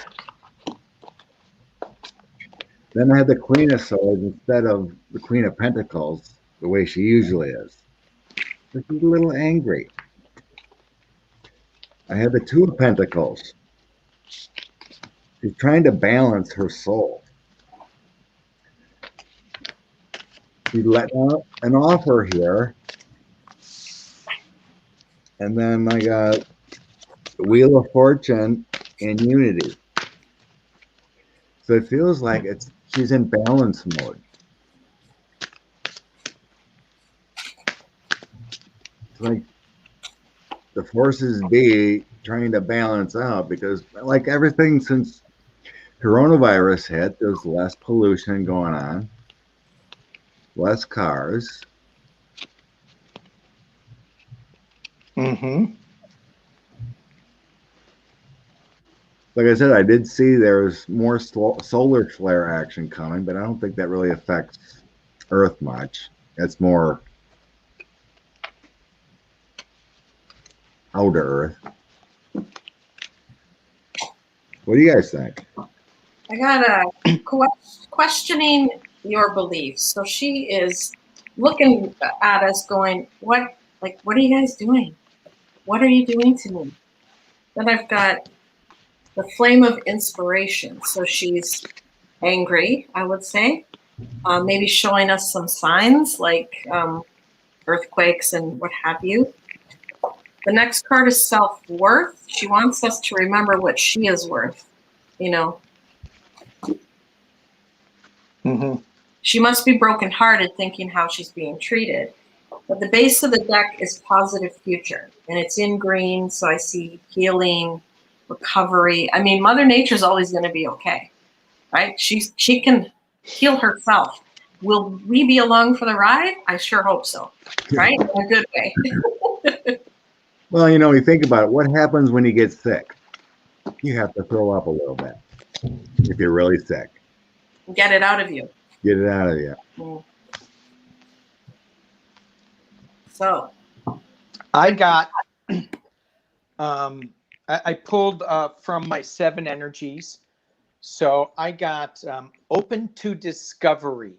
Then I had the Queen of Swords instead of the Queen of Pentacles, the way she usually is. She's a little angry. I had the Two of Pentacles. She's trying to balance her soul. She's letting out an offer here. And then I got the Wheel of Fortune and Unity. So it feels like she's in balance mode. It's like the forces be trying to balance out, because like everything since coronavirus hit, there's less pollution going on, less cars. Mm-hmm. Like I said, I did see there's more solar flare action coming, but I don't think that really affects Earth much. It's more outer Earth. What do you guys think? I got a questioning your beliefs. So she is looking at us going, what are you guys doing? What are you doing to me? Then I've got the flame of inspiration. So she's angry, I would say. Maybe showing us some signs like earthquakes and what have you. The next card is self-worth. She wants us to remember what she is worth, you know. Mm-hmm. She must be brokenhearted thinking how she's being treated. But the base of the deck is positive future, and it's in green, so I see healing, recovery. I mean, Mother Nature's always going to be okay, right? She can heal herself. Will we be along for the ride? I sure hope so, right? In a good way. Well, you know, you think about it. What happens when you get sick? You have to throw up a little bit if you're really sick. Get it out of you. Get it out of you. Mm. So I got, I pulled from my 7 energies. So I got open to discovery.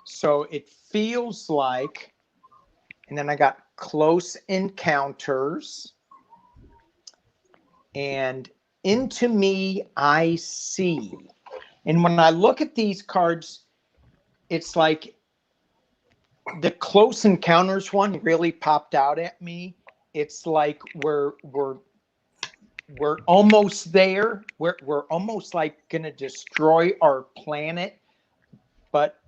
So it feels like, and then I got close encounters, and into me I see. And when I look at these cards, it's like the close encounters one really popped out at me. It's like we're almost there. We're almost like going to destroy our planet, but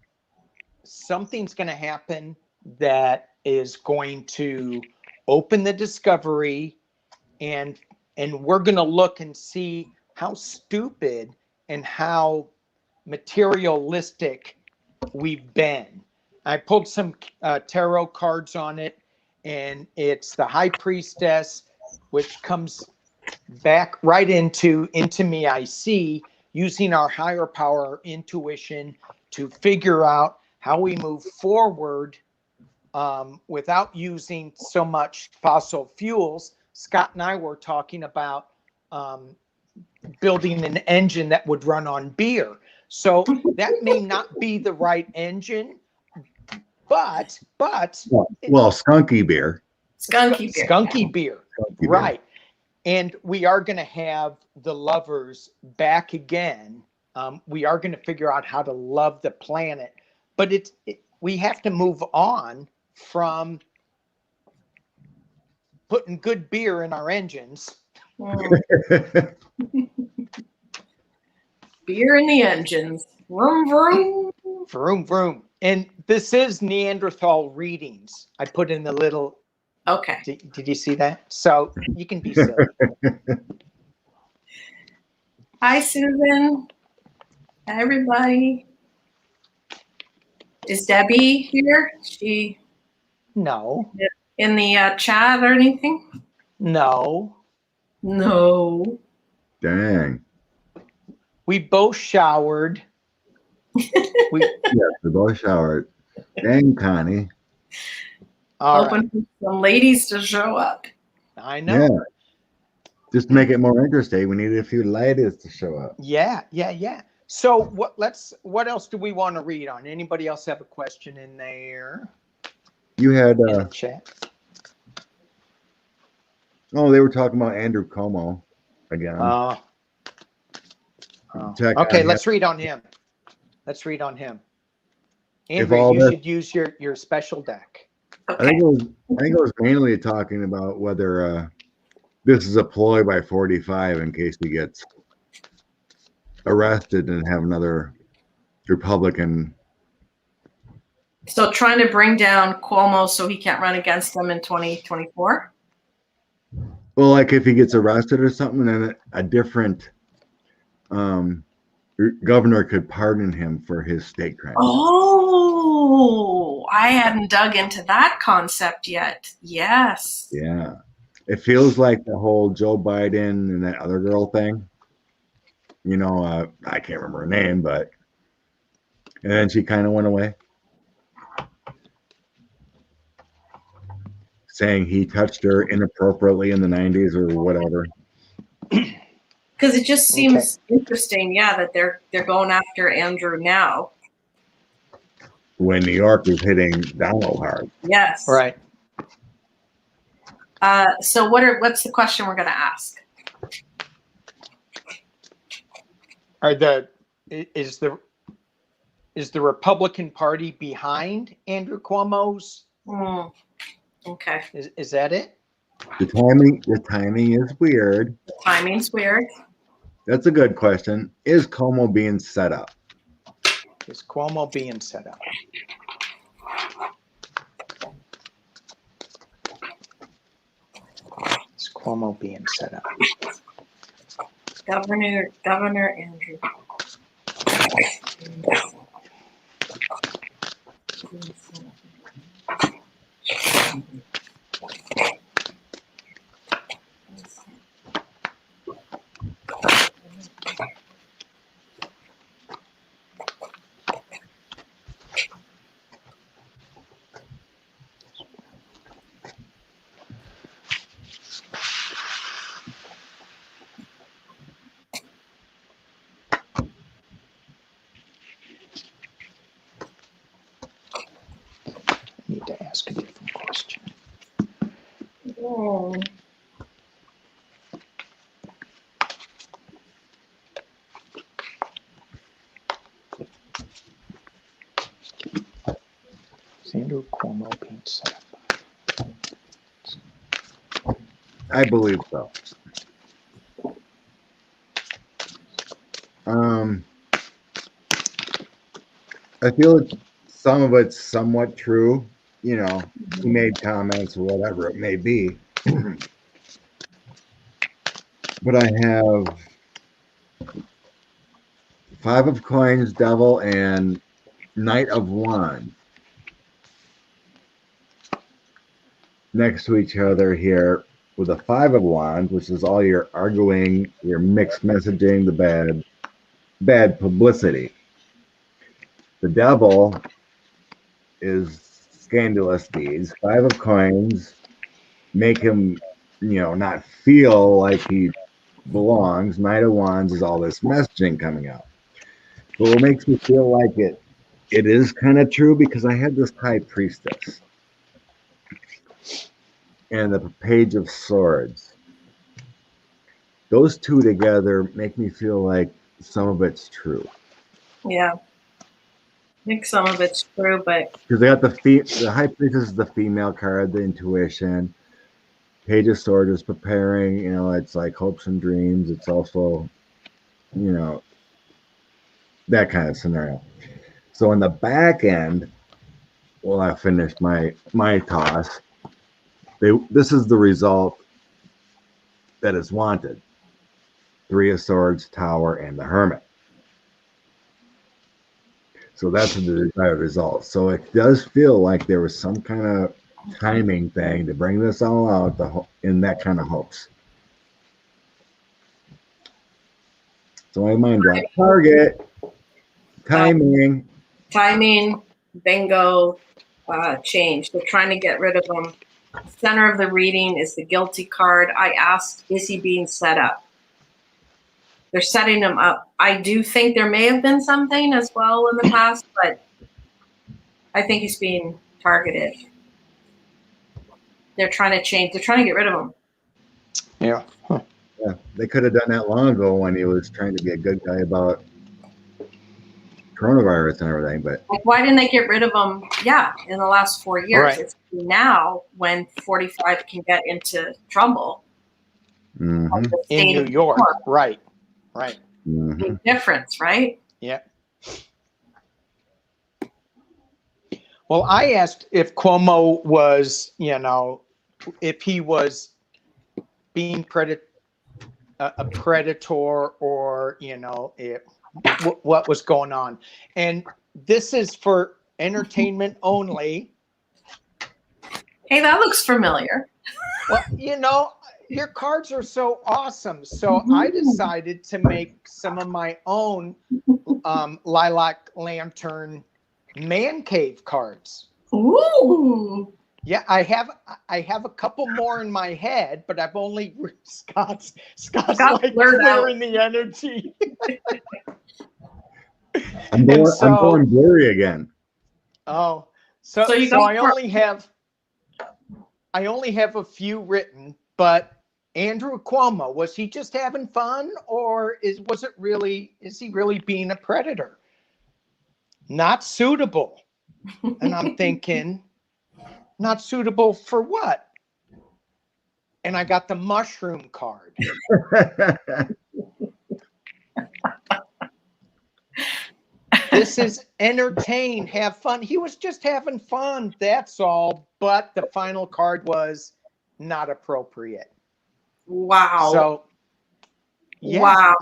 something's going to happen that is going to open the discovery, and we're going to look and see how stupid and how materialistic we've been. I pulled some tarot cards on it, and it's the High Priestess, which comes back right into me. I see using our higher power intuition to figure out how we move forward without using so much fossil fuels. Scott and I were talking about building an engine that would run on beer. So that may not be the right engine, but well, skunky beer. Skunky beer. Right. And we are going to have the lovers back again. We are going to figure out how to love the planet, but we have to move on from putting good beer in our engines. Beer in the engines. Vroom, vroom. Vroom, vroom. And this is Neanderthal readings. I put in the little. Okay. Did you see that? So you can be silly. Hi, Susan. Hi, everybody. Is Debbie here? She No. in the chat or anything? No. No. Dang. We both showered. Yes, we both showered. Dang, Connie. Hoping for some ladies to show up. I know. Yeah. Just to make it more interesting, we needed a few ladies to show up. Yeah. So what else do we want to read on? Anybody else have a question in there? You had in the chat. Oh, they were talking about Andrew Cuomo again. Okay, let's read on him. Andrea, you should use your special deck. Okay. I think it was mainly talking about whether this is a ploy by 45 in case he gets arrested and have another Republican. So trying to bring down Cuomo so he can't run against them in 2024? Well, like if he gets arrested or something, then a different governor could pardon him for his state crime. Oh, I hadn't dug into that concept yet. Yes. Yeah. It feels like the whole Joe Biden and that other girl thing. You know, I can't remember her name, but and then she kind of went away, saying he touched her inappropriately in the 90s or whatever. Because it just seems interesting, yeah, that they're going after Andrew now. When New York is hitting Donald hard. Yes. Right. So what's the question we're going to ask? Is the Republican Party behind Andrew Cuomo's? Okay. Is that it? The timing is weird. The timing's weird. That's a good question. Is Cuomo being set up? Is Cuomo being set up? Is Cuomo being set up? Governor Andrew. Need to ask a different question. Oh. Is Andrew Cuomo being set up? I believe so. I feel some of it's somewhat true. You know, he made comments or whatever it may be. But I have 5 of coins, devil, and knight of wands next to each other here with a 5 of wands, which is all your arguing, your mixed messaging, the bad publicity. The devil is scandalous deeds. 5 of coins make him, not feel like he belongs. Knight of wands is all this messaging coming out. But what makes me feel like it is kind of true, because I had this high priestess and the page of swords. Those two together make me feel like some of it's true. Yeah. I think some of it's true, but because they got the high priestess is the female card, the intuition. Page of Swords is preparing, it's like hopes and dreams. It's also, that kind of scenario. So in the back end, well, I finished my toss. This is the result that is wanted. 3 of Swords, Tower, and the Hermit. So that's the desired result. So it does feel like there was some kind of timing thing to bring this all out in that kind of hopes. So my mind block. Target. Timing. Bingo, change. They're trying to get rid of him. The center of the reading is the guilty card. I asked, is he being set up? They're setting him up. I do think there may have been something as well in the past, but I think he's being targeted. They're trying to change. They're trying to get rid of him. Yeah. Huh. Yeah, they could have done that long ago when he was trying to be a good guy about coronavirus and everything. But like, why didn't they get rid of him? Yeah, in the last 4 years. Right. It's now when 45 can get into trouble. mm-hmm. In New York. Right. Right. Mm-hmm. Big difference, right? Yeah. Well, I asked if Cuomo was, if he was being a predator, or what was going on. And this is for entertainment only. Hey, that looks familiar. Well, your cards are so awesome. So I decided to make some of my own lilac lantern man cave cards. Ooh. Yeah, I have a couple more in my head, but I've only Scott's like clearing the energy. I'm going blurry again. Oh, so I only have a few written, but Andrew Cuomo, was he just having fun, or is he really being a predator? Not suitable. And I'm thinking, not suitable for what? And I got the mushroom card. This is entertain, have fun. He was just having fun, that's all. But the final card was not appropriate. Wow. So, yeah. Wow.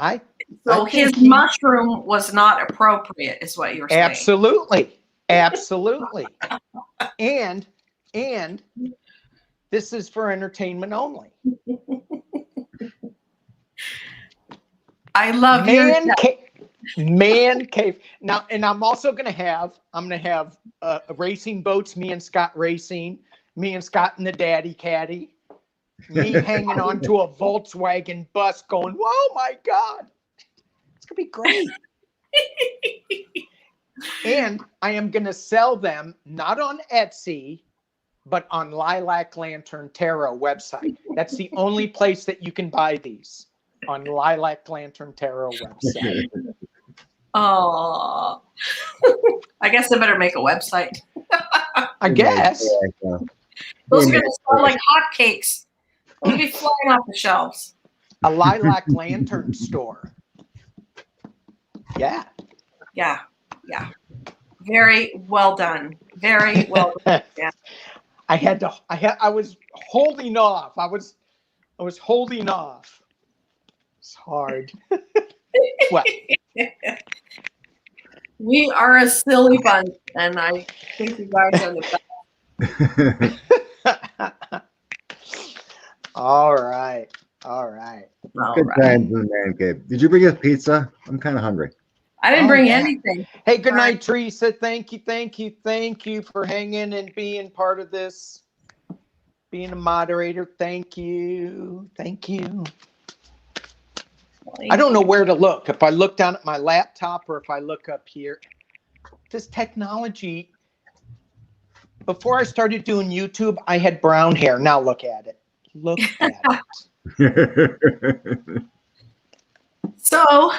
So his mushroom was not appropriate, is what you're saying. Absolutely. Absolutely. And this is for entertainment only. I love man cave. Now, and I'm also going to have racing boats, me and Scott racing, me and Scott in the daddy caddy, me hanging onto a Volkswagen bus going, whoa, my God, it's going to be great. And I am going to sell them not on Etsy, but on Lilac Lantern TaRoT website. That's the only place that you can buy these, on Lilac Lantern TaRoT website. Oh, I guess I better make a website. I guess. Those are going to sell like hotcakes. They'll be flying off the shelves. A Lilac Lantern store. Yeah. Yeah. Yeah. Very well done. Very well done. Yeah. I was holding off. I was holding off. It's hard. What? We are a silly bunch, and I think you guys are the best. All right. Good times in the man cave. Did you bring us pizza? I'm kind of hungry. I didn't bring anything. Hey, good night, Teresa. Thank you for hanging and being part of this, being a moderator. Thank you. I don't know where to look. If I look down at my laptop or if I look up here. This technology, before I started doing YouTube, I had brown hair. Now look at it. Look at it. So,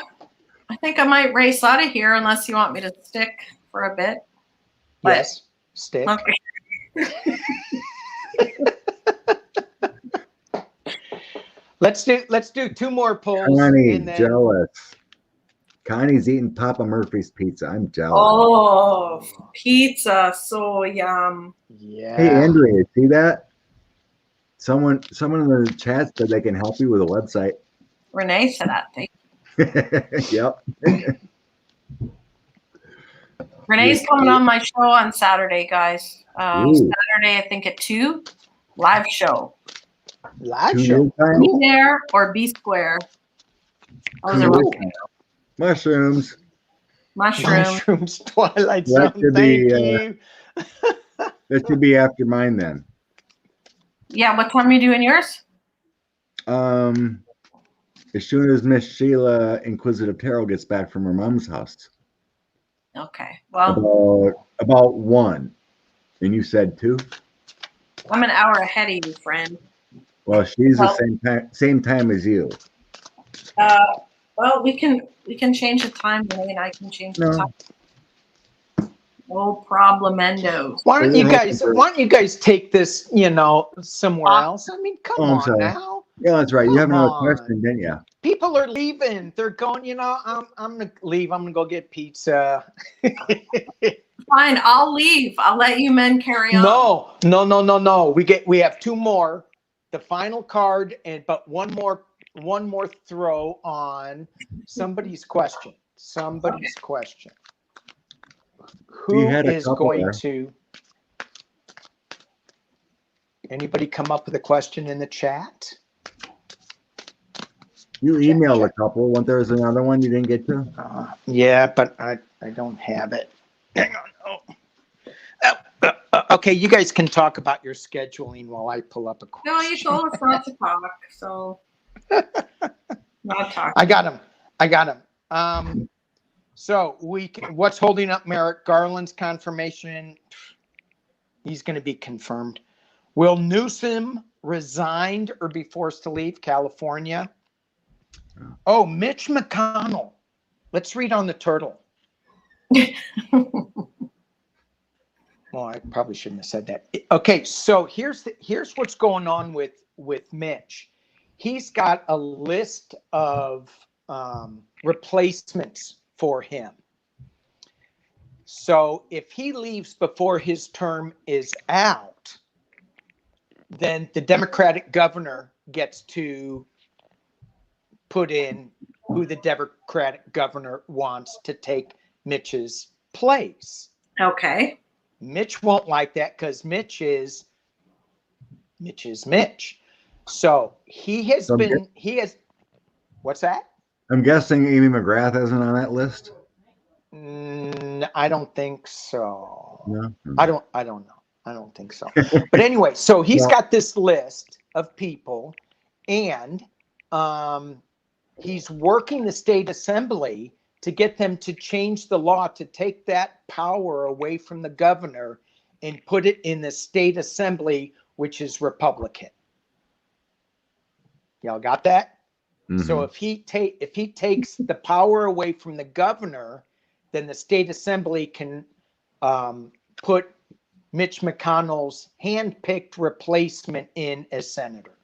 I think I might race out of here unless you want me to stick for a bit. But, yes, stick. Okay. Let's do two more polls. Connie, jealous. Connie's eating Papa Murphy's pizza. I'm jealous. Oh, pizza, so yum. Yeah. Hey, Andrea, see that? Someone in the chat said they can help you with a website. Renee said that thing. Yep. Renee's coming on my show on Saturday, guys. Saturday, I think at 2, live show. Live show. Be there or be square. Mushrooms. Twilight Zone. Thank you. That should be after mine then. Yeah, what time are you doing yours? As soon as Miss Sheila Inquisitive TaRoT gets back from her mom's house. Okay. Well, about 1. And you said 2? I'm an hour ahead of you, friend. Well, she's the same time as you. Well, we can change the time, Renee, and I can change the time. No problemendos. Why don't you guys take this, somewhere else? I mean, come on now. Yeah, that's right. You have another question, didn't you? People are leaving. They're going, I'm gonna leave. I'm gonna go get pizza. Fine, I'll leave. I'll let you men carry on. No. We have 2 more. the final card, but one more throw on somebody's question. Somebody's question. Who is going to? Anybody come up with a question in the chat? You emailed a couple. When there was another one you didn't get to? Yeah, but I don't have it. Hang on. Okay, you guys can talk about your scheduling while I pull up a question. No, you told us not to talk, so not talk. I got him. So what's holding up Merrick Garland's confirmation? He's going to be confirmed. Will Newsom resign or be forced to leave California? Oh, Mitch McConnell. Let's read on the turtle. Well, I probably shouldn't have said that. Okay, so here's what's going on with Mitch. He's got a list of replacements for him. So if he leaves before his term is out, then the Democratic governor gets to put in who the Democratic governor wants to take Mitch's place. Okay. Mitch won't like that because Mitch is Mitch. So he has what's that? I'm guessing Amy McGrath isn't on that list. I don't think so. No? I don't know. I don't think so. But anyway, so he's got this list of people, and he's working the state assembly to get them to change the law to take that power away from the governor and put it in the state assembly, which is Republican. Y'all got that? Mm-hmm. So if he takes the power away from the governor, then the state assembly can put Mitch McConnell's hand-picked replacement in as senator.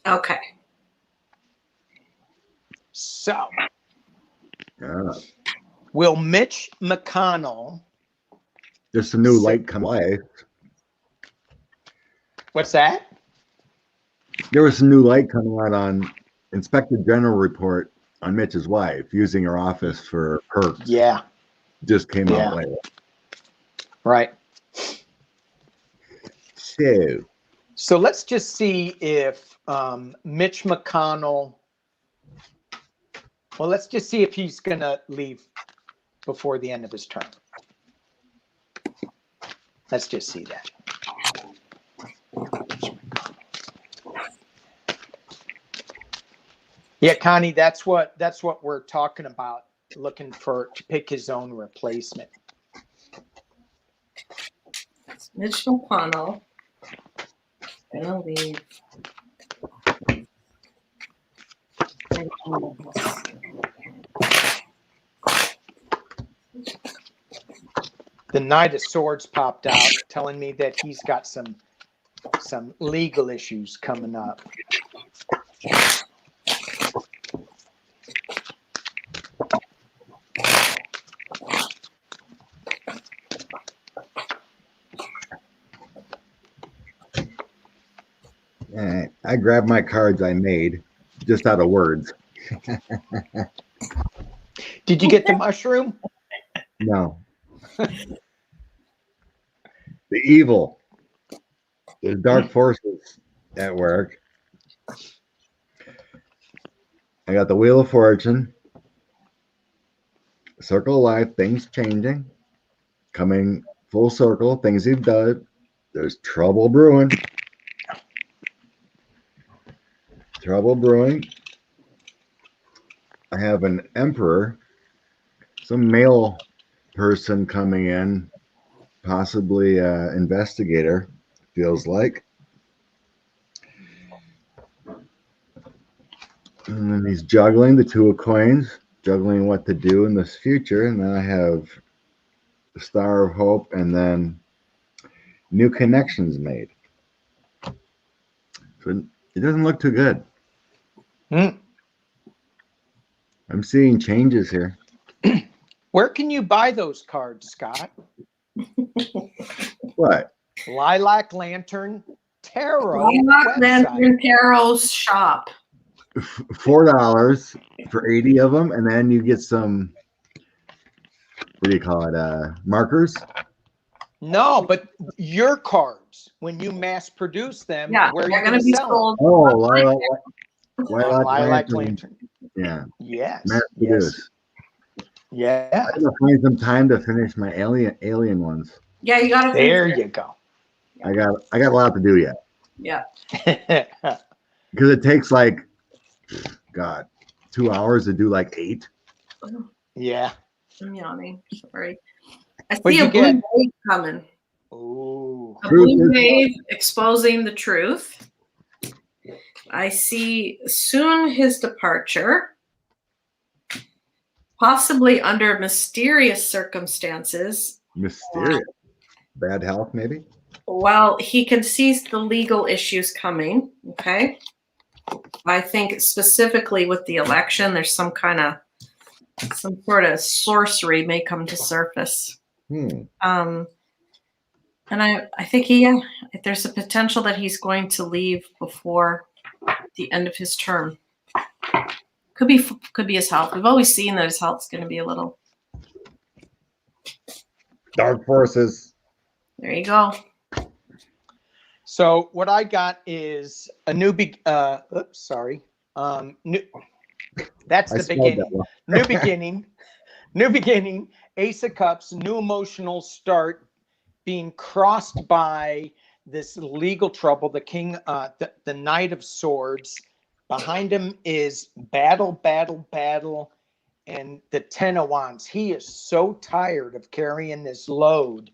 Okay. So, will Mitch McConnell? There's some new light come away. What's that? There was some new light coming out on Inspector General report on Mitch's wife using her office for perks. Yeah. Just came out later. Right. So let's just see if Mitch McConnell. Well, let's just see if he's going to leave before the end of his term. Let's just see that. Yeah, Connie, that's what we're talking about, looking to pick his own replacement. Mitch McConnell gonna leave. The Knight of Swords popped out, telling me that he's got some legal issues coming up. I grabbed my cards I made just out of words. Did you get the mushroom? No. The evil. There's dark forces at work. I got the Wheel of Fortune. Circle of Life, things changing. Coming full circle, things you've done. There's trouble brewing. Trouble brewing. I have an Emperor. Some male person coming in. Possibly investigator, feels like. And then he's juggling the Two of Coins, juggling what to do in this future. And then I have the Star of Hope, and then new connections made. So it doesn't look too good. I'm seeing changes here. Where can you buy those cards, Scott? What? Lilac Lantern TaRoT Lantern TaRoT's shop. $4 for 80 of them, and then you get some. What do you call it? Markers. No, but your cards, when you mass produce them, where they're are you going to be sold? Oh, Lilac Lantern. Yeah. Yes. Mass produce. Yeah. I gotta find some time to finish my alien ones. Yeah, you got to. There you go. I got a lot to do yet. Yeah. Because it takes like, God, 2 hours to do like 8. Yeah. I'm yawning. Sorry. I see a blue wave coming. Ooh. A blue wave exposing the truth. I see soon his departure, possibly under mysterious circumstances. Mysterious. Bad health, maybe? Well, he can see the legal issues coming, okay? I think specifically with the election, there's some sort of sorcery may come to surface. And I think there's a potential that he's going to leave before the end of his term. Could be his health. We've always seen that his health's going to be a little dark forces. There you go. So what I got is a new oops, sorry. That's the beginning. New beginning. New beginning. Ace of Cups. New emotional start. Being crossed by this legal trouble. The King, the Knight of Swords. Behind him is battle, battle, battle, and the Ten of Wands. He is so tired of carrying this load.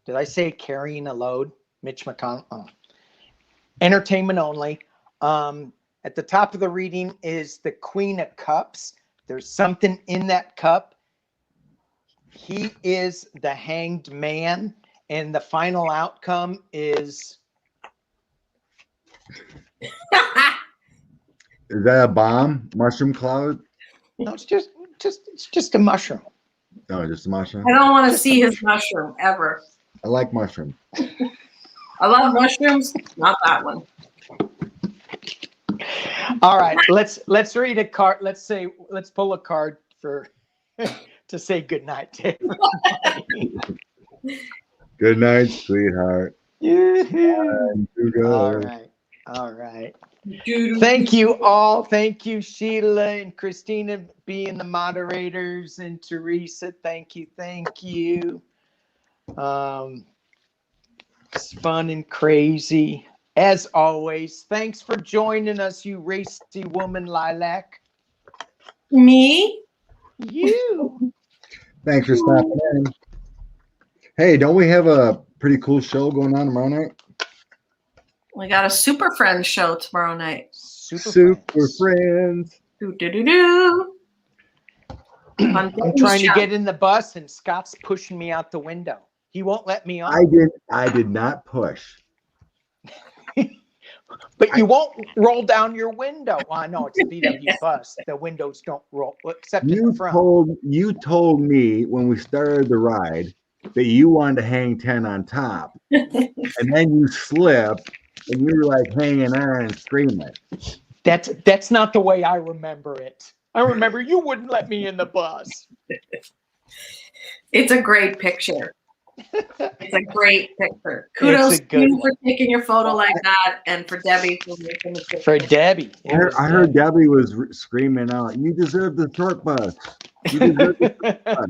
Did I say carrying a load? Mitch McConnell. Oh. Entertainment only. At the top of the reading is the Queen of Cups. There's something in that cup. He is the hanged man, and the final outcome is. Is that a bomb? Mushroom cloud? No, it's just a mushroom. Oh, just a mushroom. I don't want to see his mushroom ever. I like mushroom. I love mushrooms. Not that one. All right, let's read a card. Let's pull a card to say goodnight to everybody. Good night, sweetheart. All right. Thank you all. Thank you, Sheila and Christina, being the moderators, and Teresa. Thank you. It's fun and crazy as always. Thanks for joining us, you racy woman, Lilac. Me? You. Thanks for stopping in. Hey, don't we have a pretty cool show going on tomorrow night? We got a Super Friends show tomorrow night. Super Friends. Do. I'm trying to get in the bus, and Scott's pushing me out the window. He won't let me on. I did not push. But you won't roll down your window. Well, I know it's a VW bus. The windows don't roll, except in the front. You told me when we started the ride that you wanted to hang 10 on top, and then you slipped, and you were like hanging on and screaming. That's not the way I remember it. I remember you wouldn't let me in the bus. It's a great picture. It's a great picture. Kudos to you for taking your photo like that, and for Debbie for making the picture. For Debbie. I heard Debbie was screaming out, "You deserve the short bus. You deserve the short bus."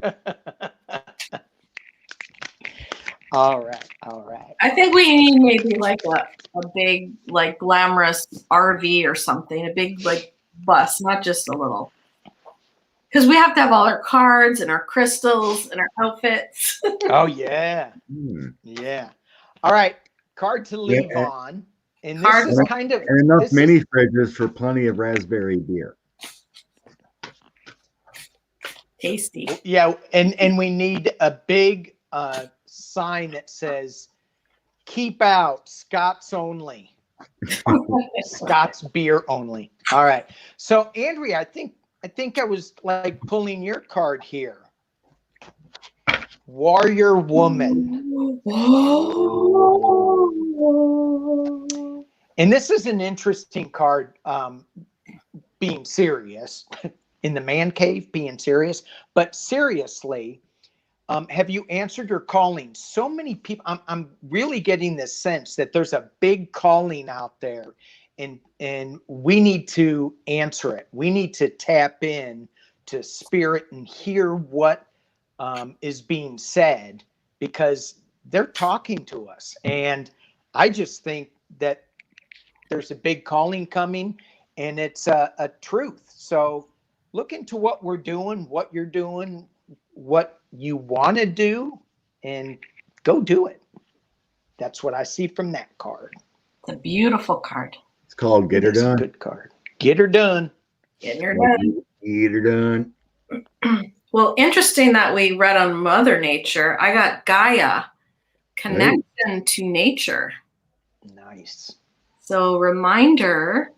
All right. I think we need maybe like a big, like glamorous RV or something, a big like bus, not just a little. Because we have to have all our cards and our crystals and our outfits. Oh, yeah. Yeah. All right. Card to leave on. And this is kind of... And enough mini fridges for plenty of raspberry beer. Tasty. Yeah. And we need a big sign that says, "Keep out, Scott's only." Scott's beer only. All right. So, Andrea, I think I was like pulling your card here. Warrior woman. Whoa. And this is an interesting card, being serious, in the man cave, being serious. But seriously, have you answered your calling? So many people, I'm really getting this sense that there's a big calling out there, and we need to answer it. We need to tap in to spirit and hear what is being said, because they're talking to us. And I just think that there's a big calling coming, and it's a truth. So look into what we're doing, what you're doing, what you want to do, and go do it. That's what I see from that card. It's a beautiful card. It's called Get Her Done. Good card. Get her done. Get her done. Get her done. Well, interesting that we read on Mother Nature. I got Gaia, connection to nature. Nice. So reminder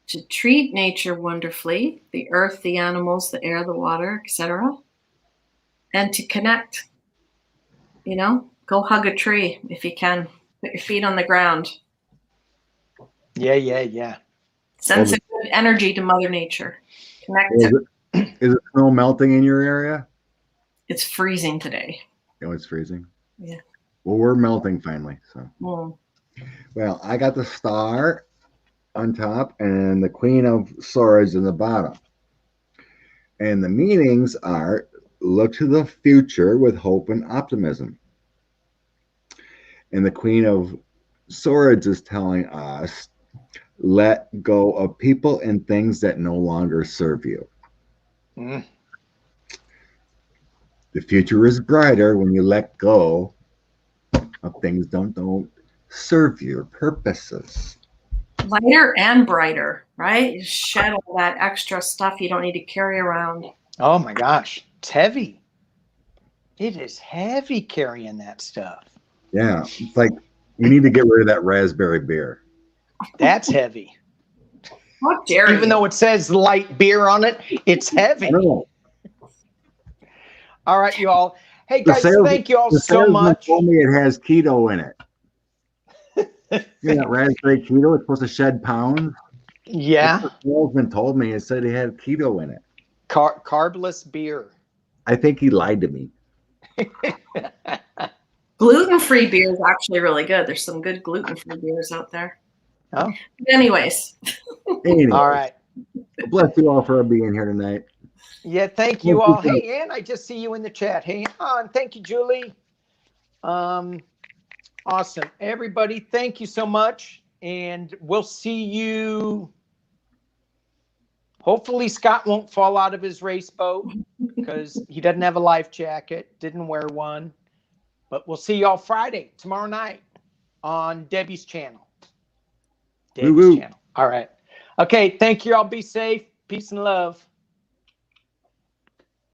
to treat nature wonderfully, the earth, the animals, the air, the water, etc. And to connect, go hug a tree if you can. Put your feet on the ground. Yeah. Send some good energy to Mother Nature. Connect to it. Is it snow melting in your area? It's freezing today. Oh, it's freezing? Yeah. Well, we're melting finally. So. Well, I got the star on top and the Queen of Swords in the bottom. And the meanings are: look to the future with hope and optimism. And the Queen of Swords is telling us, let go of people and things that no longer serve you. The future is brighter when you let go of things don't serve your purposes. Lighter and brighter, right? You shed all that extra stuff you don't need to carry around. Oh my gosh, it's heavy. It is heavy carrying that stuff. Yeah, it's like you need to get rid of that raspberry beer. That's heavy. How dare you? Even though it says light beer on it, it's heavy. I know. All right, you all. Hey guys, thank you all so much. Told me it has keto in it. That raspberry keto, it's supposed to shed pounds. Yeah. The salesman told me, it said it had keto in it. Carbless beer. I think he lied to me. Gluten-free beer is actually really good. There's some good gluten-free beers out there. Oh. Anyways. All right. Bless you all for being here tonight. Yeah, thank you all. Hey, Ann, I just see you in the chat. Hey, and thank you, Julie. Awesome. Everybody, thank you so much. And we'll see you. Hopefully Scott won't fall out of his race boat because he doesn't have a life jacket, didn't wear one. But we'll see y'all Friday, tomorrow night, on Debbie's channel. Debbie's channel. All right. Okay, thank you all. Be safe. Peace and love.